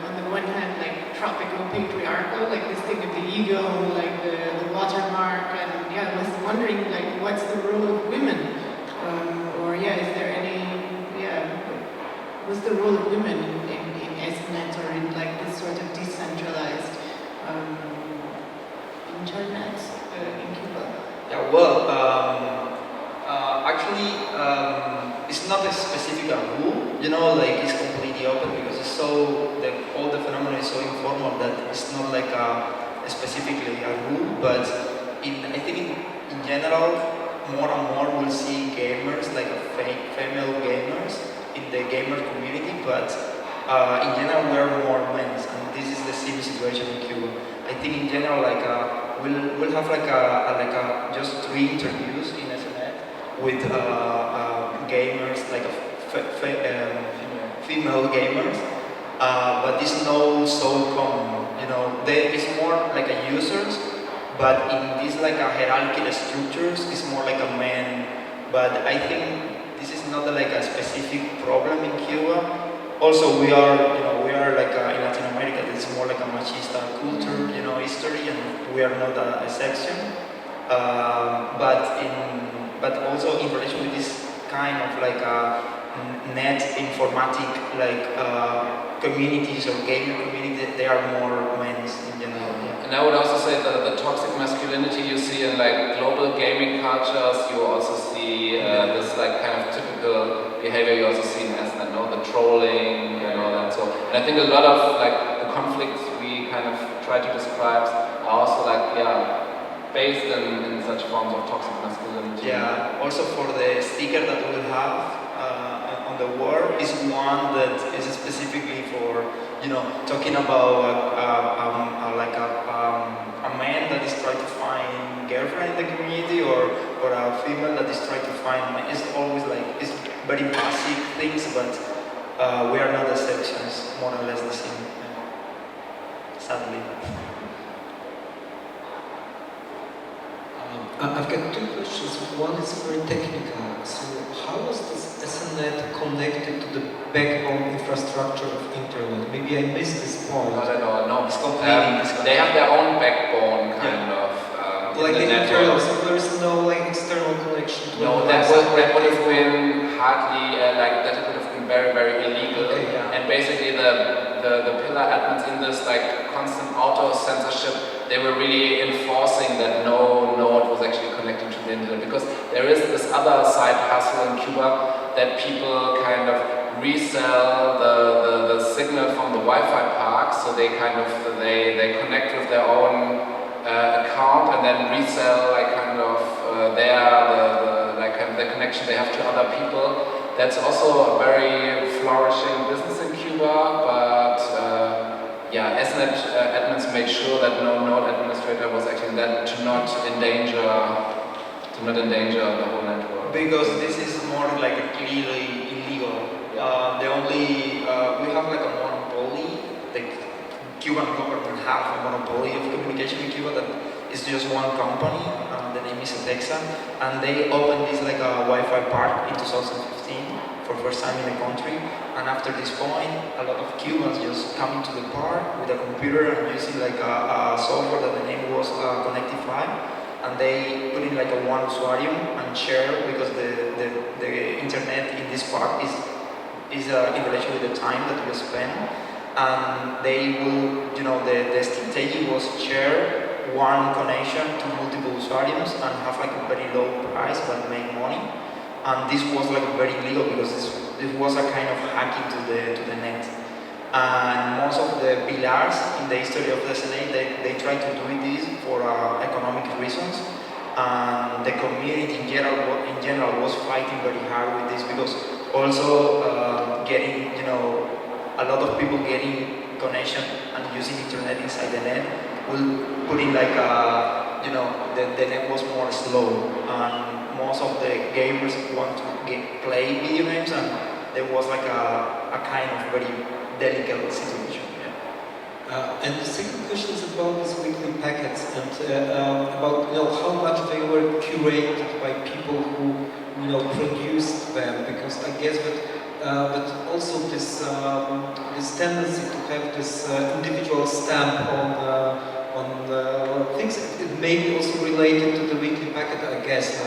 on the one hand like tropical patriarchal, like this thing of the ego, like the watermark, and I was wondering like what's the role of women, is there any what's the role of women in SNET or in like this sort of decentralized internet in Cuba? Yeah, well, actually, it's not a specific rule, you know, like it's completely open, because it's all the phenomena is so informal that it's not like specifically a rule. But I think in general, more and more we'll see gamers, like female gamers in the gamer community, but in general we are more men, and this is the same situation in Cuba. I think in general, like we'll have like just 3 interviews in SNET with gamers, like female gamers, but it's not so common, you it's more like a users, but in this like a hierarchical structures, it's more like a man. But I think this is not like a specific problem in Cuba. Also, we are like in Latin America. It's more like a machista culture, history, and we are not a section. But also in relation with this kind of like net informatic like communities or gaming community, they are more men's in general. Yeah. And I would also say that the toxic masculinity you see in like global gaming cultures, you also see this like kind of typical behavior you also see in SNET, the trolling and all that. So, and I think a lot of like the conflicts we kind of try to describe are also like based in such forms of toxic masculinity. Yeah. Also for the sticker that we have on the wall is one that is specifically for talking about a man that is trying to find girlfriend in the community or a female that is trying to find. It's always like it's very basic things, but we are not exceptions, more or less the same. Sadly. I've got two questions. One is very technical. So how was this SNET connected to the backbone infrastructure of internet? Maybe I missed this point. Not at all, no. It's completely they have their own backbone kind of. Like the internal, network. so there is no like external connection to No, the that website. would have been hardly that would have been very, very illegal. Okay, yeah. And basically the pillar admins in this like constant auto censorship, they were really enforcing that no node was actually connected to the internet, because there is this other side hustle in Cuba that people kind of resell the signal from the Wi-Fi park, so they kind of they connect with their own account and then resell like kind of the connection they have to other people. That's also a very flourishing business in Cuba, but SNET admins made sure that no node administrator was actually that to not endanger the whole network. Because this is more like clearly illegal. The only we have like a monopoly. The Cuban government have a monopoly of communication in Cuba that is just one company. The name is Texa, and they opened this like a Wi-Fi park in 2015 for first time in the country. And after this point, a lot of Cubans just come into the park with a computer and using like a software that the name was Connectify, and they put in like a one usuarium and share, because the internet in this park is in relation with the time that we spend. And they will, the strategy was share one connection to multiple usuariums and have like a very low price but make money. And this was like very illegal, because this was a kind of hacking to the net. And most of the pillars in the history of the SNET, they try to do this for economic reasons. And the community in general was fighting very hard with this, because also getting, a lot of people getting connection and using internet inside the net will put in like the net was more slow, and most of the gamers want to play video games, and there was like a kind of very delicate situation. And the second question is about these weekly packets and about how much they were curated by people who produced them, because I guess that but also this tendency to have this individual stamp on things. It may be also related to the weekly packet, I guess.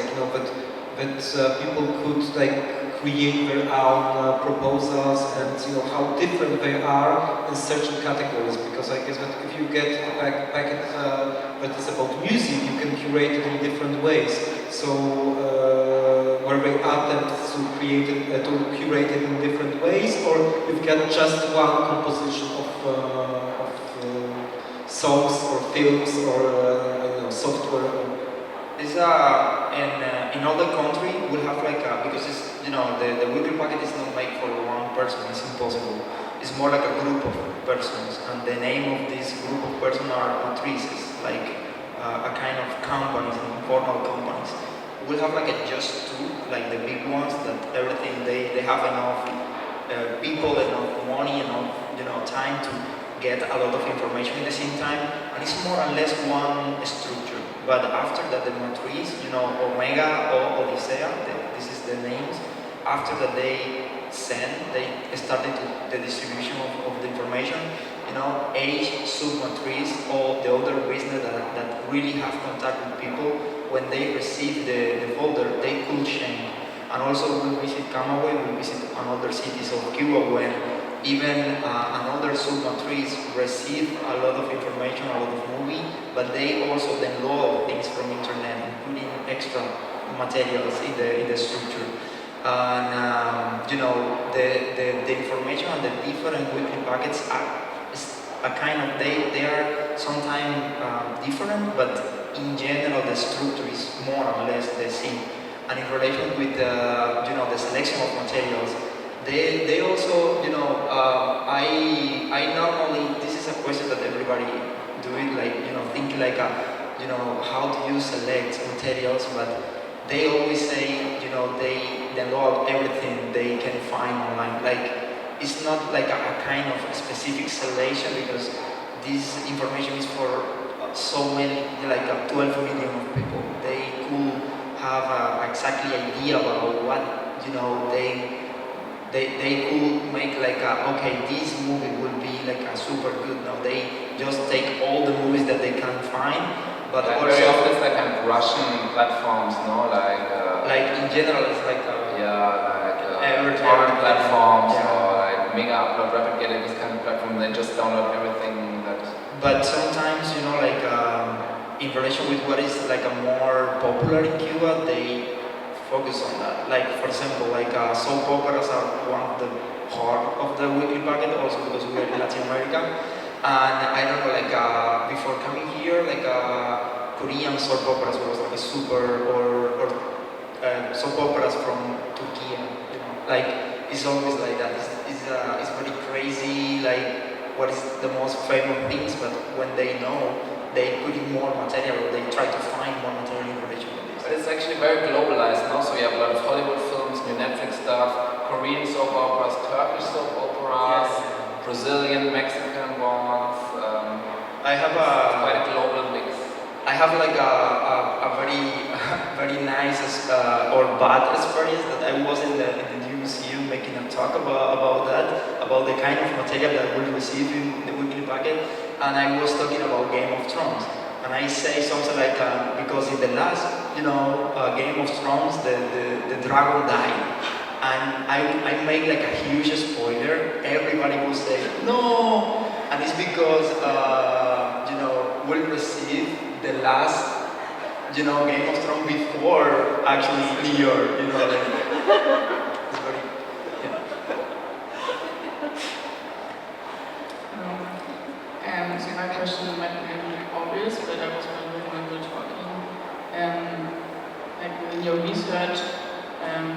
That people could like create their own proposals, and how different they are in certain categories. Because I guess that if you get a packet that is about music, you can curate it in different ways. So were they attempts to curate it in different ways, or you've got just one composition of songs or films or software? It's in all the country we'll have like because it's the weekly packet is not made for one person. It's impossible. It's more like a group of persons, and the name of this group of persons are matrices, like a kind of companies, informal companies. We'll have like just two, like the big ones that everything they have enough people, enough money, enough time to get a lot of information at the same time, and it's more or less one structure. But after that, the matriz, you know, Omega or Odyssea, this is the names. After that, they started the distribution of the information. You know, each submatriz or the other business that really have contact with people, when they receive the folder, they could change. And also we visit Camagüey, we visit another cities of Cuba when even another submatriz receive a lot of information, a lot of movie, but they also then load things from internet, including extra materials in the structure. And you know, the information and the different weekly packets are kind of, they are sometimes different, but in general the structure is more or less the same. And in relation with you know, the selection of materials, they also, you know, I normally, this is a question that everybody do it, like, you know, think like you know, how do you select materials, but they always say, you know, they load everything they can find online. Like, it's not like a kind of specific selection, because this information is for so many, like 12 million of people. They could have exactly idea about what, you know, they could make like okay, this movie will be like a super good. No, they just take all the movies that they can find, but like also very often it's like kind of Russian platforms, no, like in general it's like torrent platforms, yeah. or like Mega Upload, Rapid Get, this kind of platform. They just download everything that. But sometimes, you know, like in relation with what is like a more popular in Cuba, they focus on that. Like, for example, like soap operas are one of the part of the weekly packet, also because we are in Latin America. And I don't know, like before coming here, like Korean soap operas was like a super, or soap operas from Turkey, you know, like it's always like that. It's very crazy, like what is the most famous things, but when they know, they put in more material, or they try to find more material in relation with this. But it's actually very globalized now, so you have a lot of Hollywood films, new Netflix stuff, Korean soap operas, Turkish soap operas, yes. Brazilian, Mexican ones. I have quite a global mix. I have like a very very nice or bad experience that I was in the new museum making a talk about the kind of material that we receive in the weekly packet, and I was talking about Game of Thrones, and I say something like because in the last, you know, Game of Thrones the dragon died, and I made like a huge spoiler. Everybody will say no, and it's because you know, we'll receive the last, you know, Game of Thrones before actually clear, you know, like, it's very, yeah. So my question might be obvious, but I was wondering when we were talking, like in your research,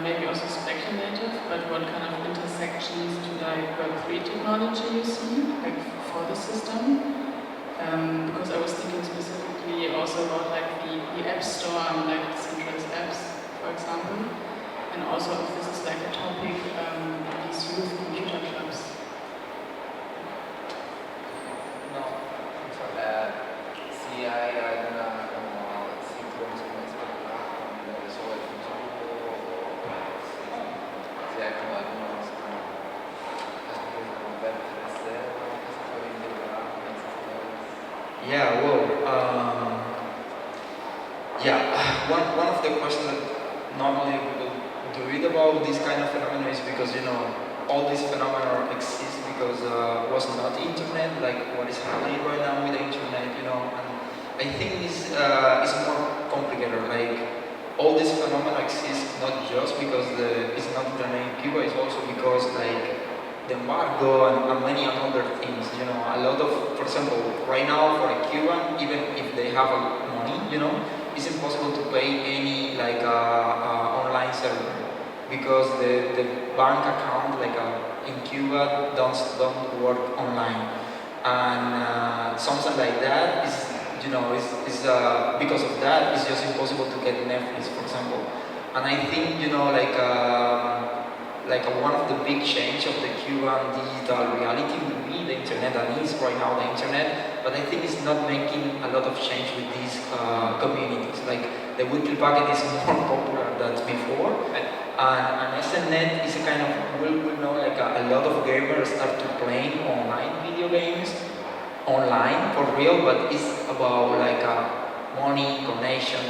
maybe also speculative, but what kind of intersections to like Web3 technology you see, like for the system? Because I was thinking specifically also about like the App Store and like decentralized apps, for example, and also if this is like a topic in these youth computer clubs. No, sì, hai un sito come adesso vuoi sì, ecco, yeah, well, yeah, one of the questions that normally people do it about this kind of phenomenon is because, you know, all these phenomena exist because was not internet, like what is happening right now with the internet, you know, and I think this is more complicated. Like, all these phenomena exist not just because it's not internet in Cuba, it's also because like the embargo and many other things, you know, a lot of, for example, right now for a Cuban, even if they have money, you know, it's impossible to pay any like online server because the bank account like in Cuba don't work online, and something like that is, you know, is because of that it's just impossible to get Netflix, for example. And I think, you know, like like one of the big change of the Cuban digital reality will be the internet, and is right now the internet, but I think it's not making a lot of change with these communities. Like the weekly packet is more popular than before, and SNET is a kind of, we know like a lot of gamers start to playing online video games, online for real, but it's about like money, connection,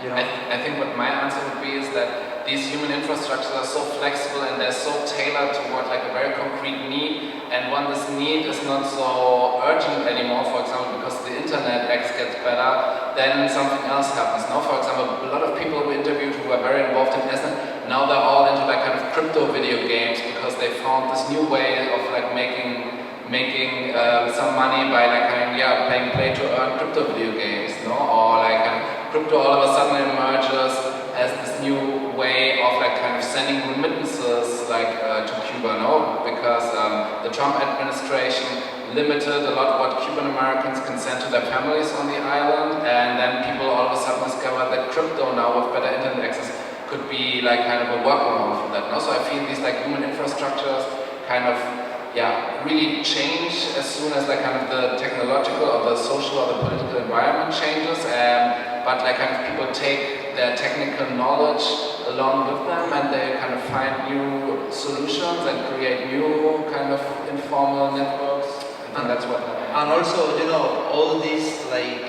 you know. I think what my answer would be is that these human infrastructures are so flexible and they're so tailored toward like a very concrete need, and when this need is not so urgent anymore, for example, because the internet X gets better, then something else happens. Now, for example, a lot of people we interviewed who are very involved in SNET, now they're all into like kind of crypto video games because they found this new way of like making some money by like playing play to earn crypto video games, no? Or like crypto all of a sudden emerges as this new way of like kind of sending remittances like to Cuba, no? Because the Trump administration limited a lot what Cuban Americans can send to their families on the island, and then people all of a sudden discover that crypto now with better internet access could be like kind of a workaround for that, no? So I feel these like human infrastructures kind of really change as soon as like kind of the technological or the social or the political environment changes, but like kind of people take their technical knowledge along with them, and they kind of find new solutions and create new kind of informal networks. I think that's what happens. And also, you know, all this, like,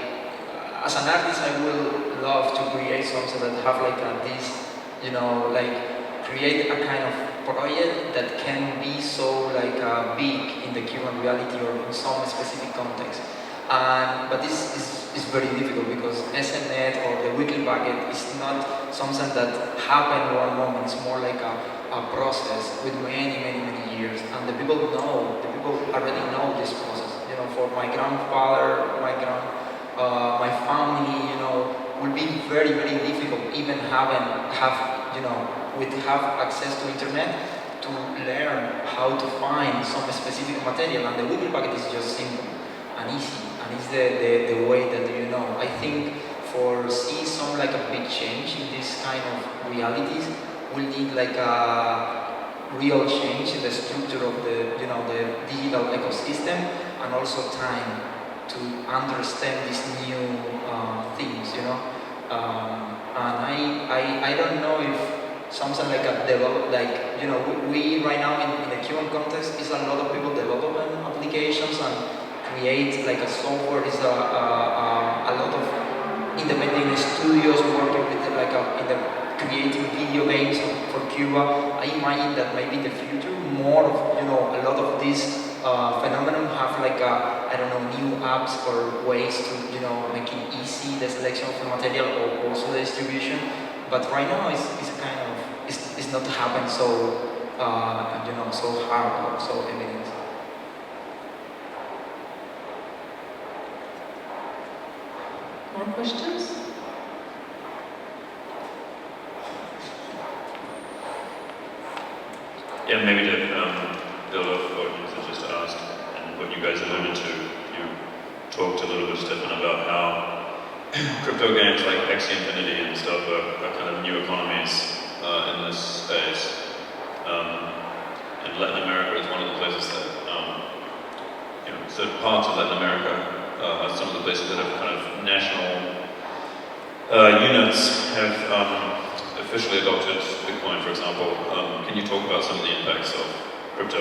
as an artist, I will love to create something that have like this, you know, like create a kind of project that can be so like big in the Cuban reality or in some specific context. But this is very difficult because SNET or the weekly packet is not something that happened one moment. It's more like a process with many years. And the people already know this process. You know, for my grandfather, my family, you know, will be very difficult even have access to internet to learn how to find some specific material, and the weekly packet is just simple and easy, and it's the way that, you know, I think for see some like a big change in this kind of realities, we'll need like a real change in the structure of the, you know, the digital ecosystem, and also time to understand these new things, you know. And I don't know if something like a develop, like, you know, we right now in the Cuban context is a lot of people developing applications and create like a software. Is a lot of independent studios working with like in the creating video games for Cuba. I imagine that maybe in the future more of, you know, a lot of these phenomenon have like I don't know, new apps or ways to, you know, make it easy the selection of the material or also the distribution. But right now it's kind of it's not happen so you know, so hard or so evident. More questions? Yeah, maybe to build off what you just asked and what you guys alluded to. You talked a little bit, Steffen, about how crypto games like Axie Infinity and stuff are kind of new economies in this space. And Latin America is one of the places that, you know, certain parts of Latin America are some of the places that have kind of national units have officially adopted Bitcoin, for example. Can you talk about some of the impacts of crypto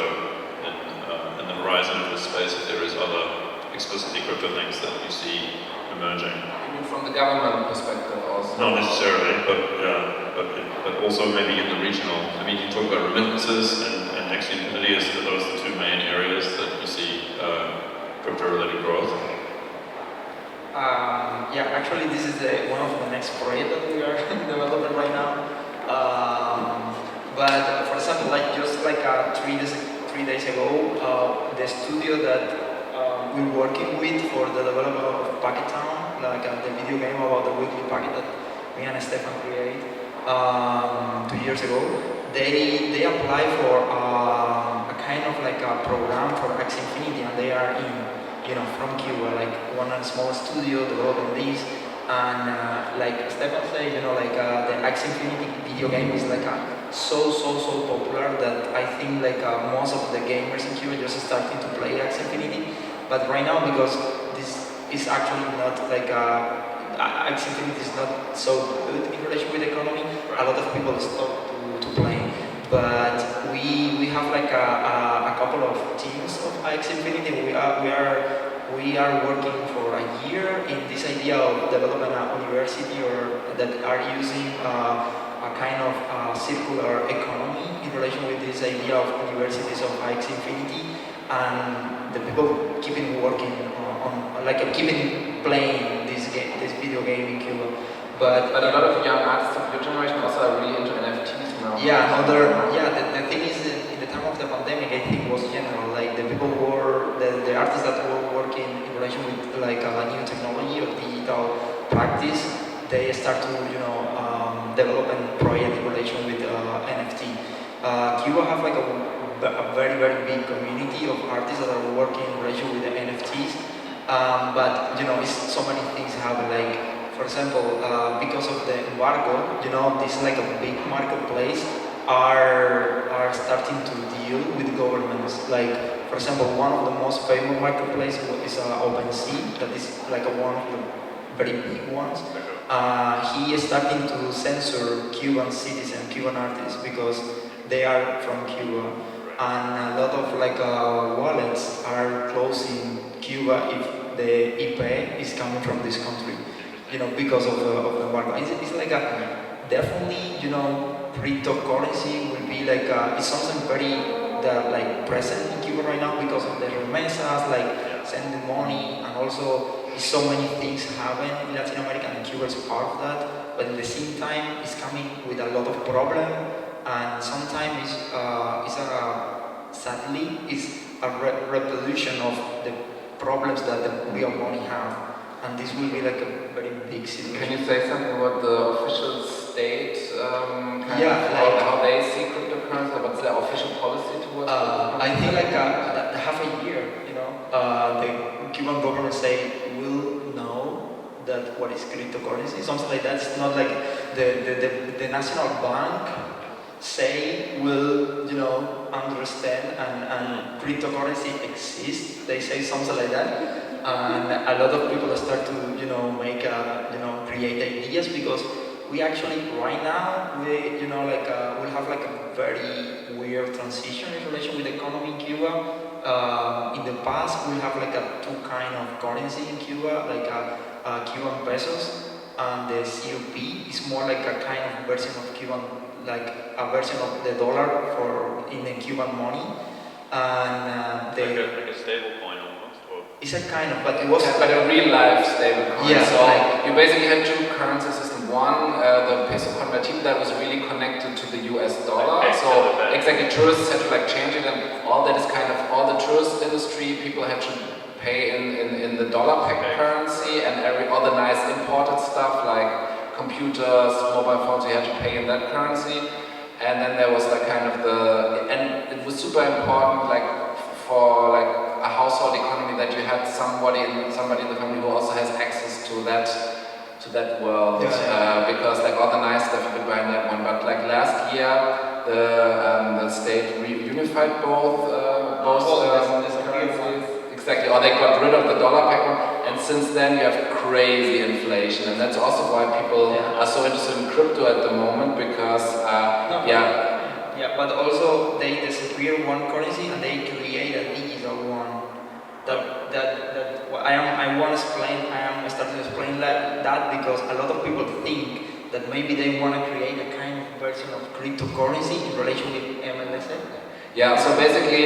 in the horizon of this space, if there is other explicitly crypto things that you see emerging? You mean from the government perspective also? Not necessarily, but also maybe in the regional. I mean, you talk about remittances and Axie Infinity, are those the two main areas that you see crypto-related growth? Yeah, actually this is one of the next projects that we are developing right now. But for example, like just like 3 days ago, the studio that we're working with for the development of Packet Town, like the video game about the weekly packet that me and Steffen created 2 years ago, they apply for a kind of like a program for Axie Infinity, and they are in, you know, from Cuba, like one small studio developing this, And like Stefan said, you know, like the Axie Infinity video game is like so popular that I think like most of the gamers in Cuba just starting to play Axie Infinity. But right now, because this is actually not like Axie Infinity is not so good in relation with the economy, a lot of people stop to play. But we have like a couple of teams of Axie Infinity. We are working for a year in this idea of developing a university or that are using a kind of circular economy in relation with this idea of universities of Axie Infinity, and the people keeping working on like keeping playing this video game in Cuba. But a lot of young artists of your generation also are really into NFTs now. The thing is, in the time of the pandemic, I think was general. Like the people who were the artists that were working in relation with like a new technology of digital practice, they start to develop a project in relation with NFT. Cuba have like a very big community of artists that are working in relation with the NFTs. But it's so many things happen. Like, for example, because of the embargo, this like a big marketplace are starting to deal with governments. Like, for example, one of the most famous marketplaces is OpenSea, that is like one of the very big ones. He is starting to censor Cuban citizens, Cuban artists, because they are from Cuba, and a lot of like wallets are closing Cuba if the IP is coming from this country. Because of the embargo. It's like definitely, cryptocurrency will be like, it's something very like present in Cuba right now because of the remesas, like sending money, and also so many things happen in Latin America, and Cuba is part of that. But at the same time, it's coming with a lot of problem, and sometimes sadly, it's a reproduction of the problems that the real money have. And this will be like a very big situation. Can you say something about the official state, how they see cryptocurrency, what's their official policy towards I think like half a year, the Cuban government say we'll know that what is cryptocurrency, something like that. It's not like the national bank say will understand and cryptocurrency exists. They say something like that. And a lot of people start to, make, create ideas, because we actually, right now, we have like a very weird transition in relation with the economy in Cuba. In the past, we have like two kind of currency in Cuba, like Cuban pesos, and the COP is more like a kind of version of Cuban, like a version of the dollar in the Cuban money. And like a stable coin. It's a kind of, but it was but a real life stable coin. Yeah, so you basically had two currency systems. One, the peso convertible that was really connected to the US dollar. So exactly, tourists had to like change it, and all that is kind of all the tourist industry people had to pay in the dollar currency, and all the nice imported stuff like computers, mobile phones, you had to pay in that currency. And then there was like kind of and it was super important like for like a household economy that you had somebody in the family who also has access to that world, because like all the nice stuff you could buy in that one. But like last year, the state reunified both currencies. Exactly, or they got rid of the dollar pack one, and since then you have crazy inflation, and that's also why people are so interested in crypto at the moment, because but also they disappear one currency and they create a digital one. I want to explain. I am starting to explain that because a lot of people think that maybe they want to create a kind of version of cryptocurrency in relation with MLS. Yeah. So basically,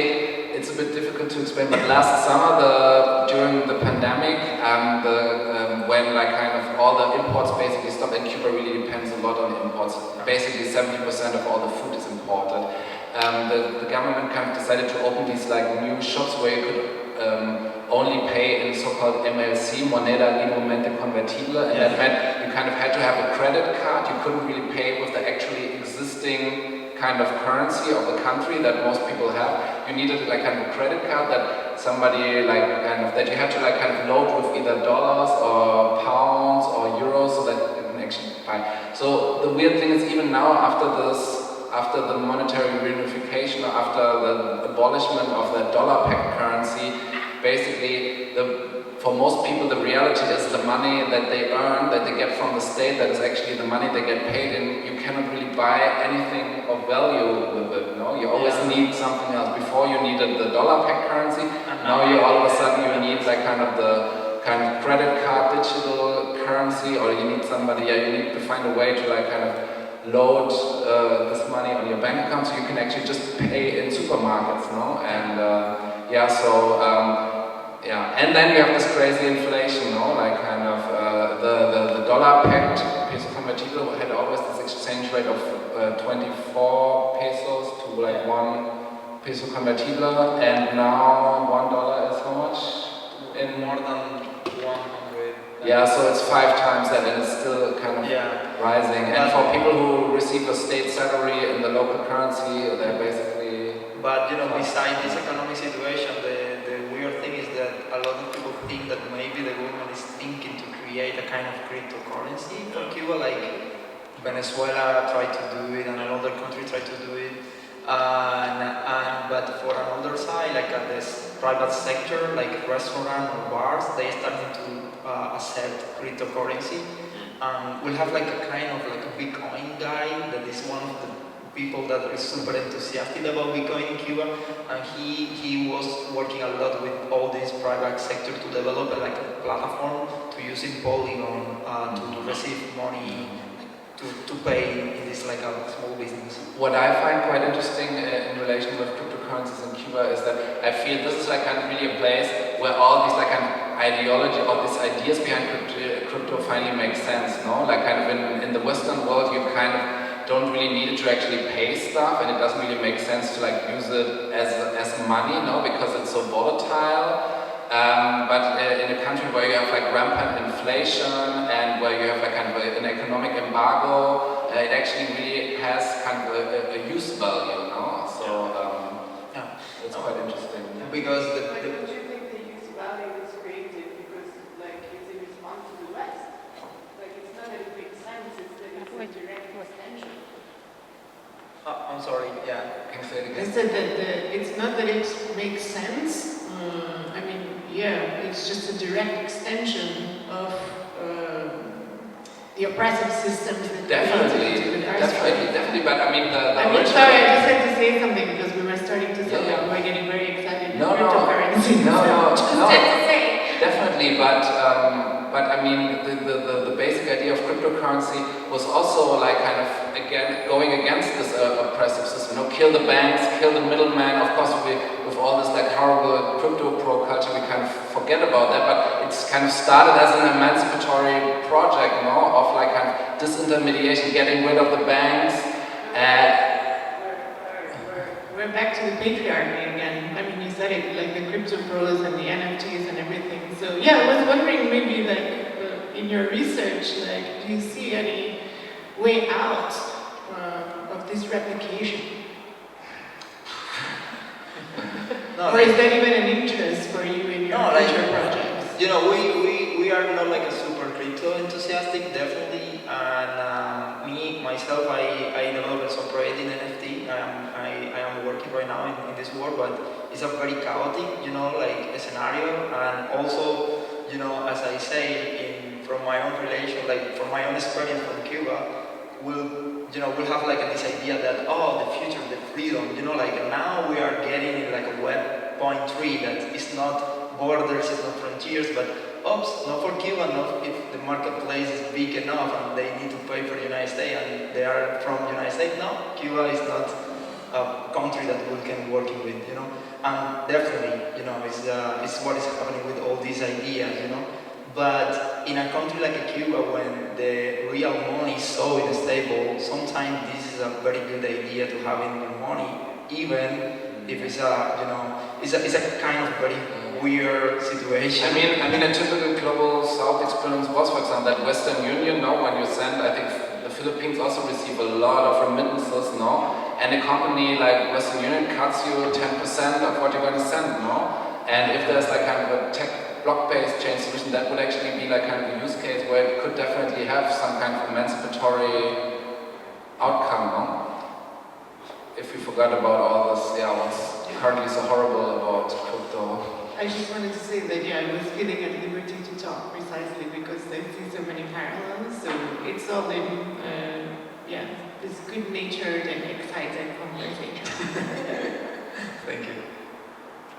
it's a bit difficult to explain. But last summer, during the pandemic, when like kind of all the imports basically stopped, and Cuba really depends a lot on imports. Basically, 70% of all the food is imported. The government kind of decided to open these like new shops where you could only pay in so-called MLC, moneda libre convertible, and that meant you kind of had to have a credit card. You couldn't really pay with the actually existing kind of currency of the country that most people have. You needed like kind of a credit card that somebody like kind of, that you had to like kind of load with either dollars or pounds or euros so that you can actually buy. So the weird thing is, even now after the monetary reunification, or after the abolishment of the dollar-pegged currency, basically for most people the reality is the money that they earn, that they get from the state, that is actually the money they get paid, and you cannot really buy anything of value with it. No, you always need something else. Before you needed the dollar-pegged currency, now you all of a sudden you need like kind of credit card digital currency, or you need somebody. You need to find a way to like kind of load this money on your bank account so you can actually just pay in supermarkets, no? And and then you have this crazy inflation, no? Like kind of the dollar-pegged peso convertible had always this exchange rate of 24 pesos to like 1 peso convertible, and now $1 is how much? In more than 100. Yeah, so it's 5 times that, and it's still kind of rising. And for people who receive a state salary in the local currency, they're basically... But you know, besides this economic situation, the weird thing is that a lot of people think that maybe the government is thinking to create a kind of cryptocurrency for Cuba, like Venezuela tried to do it and another country tried to do it. But for another side, like this private sector, like restaurant or bars, they starting to accept cryptocurrency. We'll have like a kind of like a Bitcoin guy that is one of the people that is super enthusiastic about Bitcoin in Cuba, and he was working a lot with all this private sector to develop like a platform to use in Polygon to receive money to pay in this like a small business. What I find quite interesting in relation with cryptocurrencies in Cuba is that I feel this is like kind of really a place where all these like kind of ideology or these ideas behind crypto finally make sense, no? Like kind of in the Western world, you kind of don't really need it to actually pay stuff, and it doesn't really make sense to like use it as money, no? Because it's so volatile. But in a country where you have like rampant inflation and where you have like kind of an economic embargo, it actually really has kind of a use value, no? So it's quite interesting. Because Why don't you think the use value is created because like it's in response to the West? Like it's not that it makes sense, it's that it's a direct extension. I'm sorry, Can you say it I again? said that it's not that it makes sense. I mean, yeah, it's just a direct extension of the oppressive systems that Definitely, but I mean I'm sorry, I just had to say something because we were starting to say that we were getting very excited about cryptocurrency. No, had to say. definitely, but I mean the basic idea of cryptocurrency was also like kind of going against this oppressive system. You know, kill the banks, kill the middleman. Of course, with all this like horrible crypto pro culture, we kind of forget about that. But it's kind of started as an emancipatory project, you know, of like kind of disintermediation, getting rid of the banks. We're back to the patriarchy again. I mean, you said it, like the crypto pros and the NFTs and everything. So yeah, I was wondering maybe like in your research, like do you see any way out of this replication? Or is that even an interest for you in your future projects? You know, we are not like a super crypto enthusiastic, definitely, and myself, I developed some project in NFT. I am working right now in this world, but it's a very chaotic, you know, like a scenario, and also, you know, as I say, from my own relation, like from my own experience from Cuba, we'll have like this idea that the future, the freedom, you know, like now we are getting in like a Web 0.3 that is not borders, it's not frontiers, but not for Cuba, not if the marketplace is big enough and they need to pay for the United States and they are from the United States. No, Cuba is not a country that we can working with, you know. And definitely, you know, it's what is happening with all these ideas, you know. But in a country like Cuba, when the real money is so unstable, sometimes this is a very good idea to have in your money, even if it's it's a kind of very weird situation. I mean, a typical global South experience was, for example, that Western Union. Now, when you send, I think the Philippines also receive a lot of remittances. No, and a company like Western Union cuts you 10% of what you're going to send, no? And if there's like kind of a tech block-based chain solution, that would actually be like kind of a use case where it could definitely have some kind of emancipatory outcome, no? If we forgot about all this, yeah, what's currently so horrible about crypto. I just wanted to say that, yeah, I was feeling at liberty to talk precisely because I see so many parallels. So it's all in, yeah, this good-natured and excited conversation. Thank you.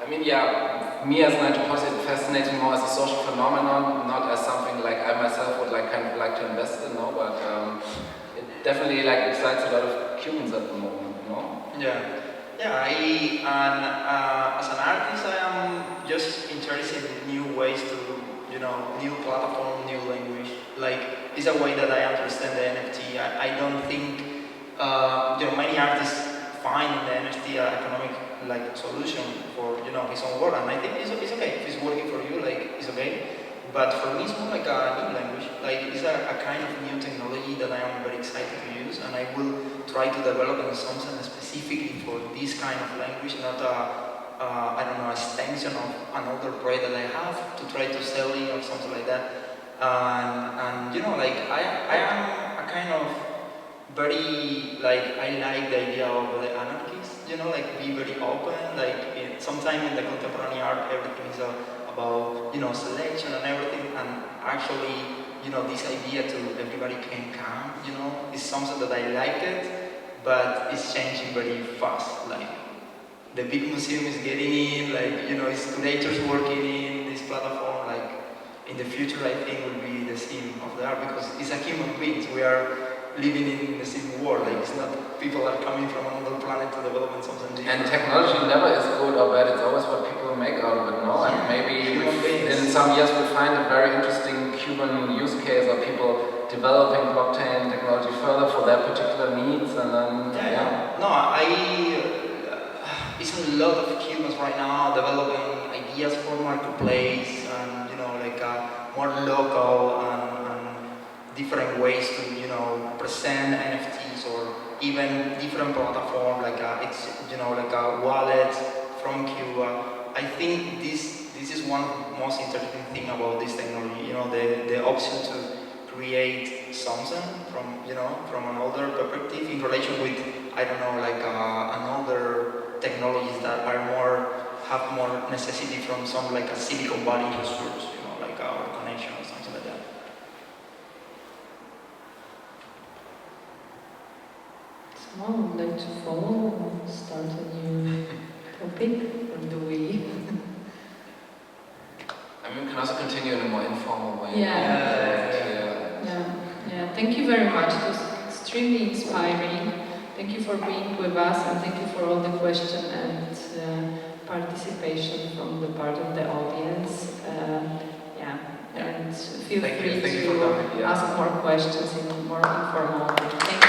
I mean, yeah, me as an anthropologist, it fascinates me more as a social phenomenon, not as something like I myself would like kind of like to invest in, no? But it definitely like excites a lot of Cubans at the moment, no? Yeah. Yeah, as an artist, I am just interested in new ways to, new platform, new language. Like, it's a way that I understand the NFT. I don't think, many artists find in the NFT an economic solution for, his own work, and I think it's okay. If it's working for you, it's okay. But for me, it's more like a new language. It's a kind of new technology that I am very excited to use, and I will try to develop in something specifically for this kind of language, not a extension of another project that I have to try to sell it or something like that. And I am a kind of very, I like the idea of the anarchist, be very open, sometimes in the contemporary art, everything is about, selection and everything, and actually, this idea to everybody can come, is something that I like it, but it's changing very fast. The big museum is getting in, it's curators working in this platform, in the future, I think, will be the theme of the art, because it's a human beings. We are living in the same world. It's not people are coming from another planet to develop something different. And technology never is good or bad. It's always what people make out of it, no? And maybe in some years we'll find a very interesting Cuban use case of people developing blockchain technology further for their particular needs, and then No, it's a lot of Cubans right now developing ideas for marketplace and more local and different ways to present NFTs, or even different platform it's a wallet from Cuba. I think this is one of the most interesting thing about this technology. The option to create something from from another perspective in relation with another technologies that have more necessity from some a Silicon Valley resource, our connection or something like that. Someone would like to follow, start a new topic, or do we? I mean, we can also continue in a more informal way. Yeah. Thank you very much. It was extremely inspiring. Thank you for being with us, and thank you for all the questions and participation from the part of the audience. And feel free to ask more questions in a more informal way. Thank you.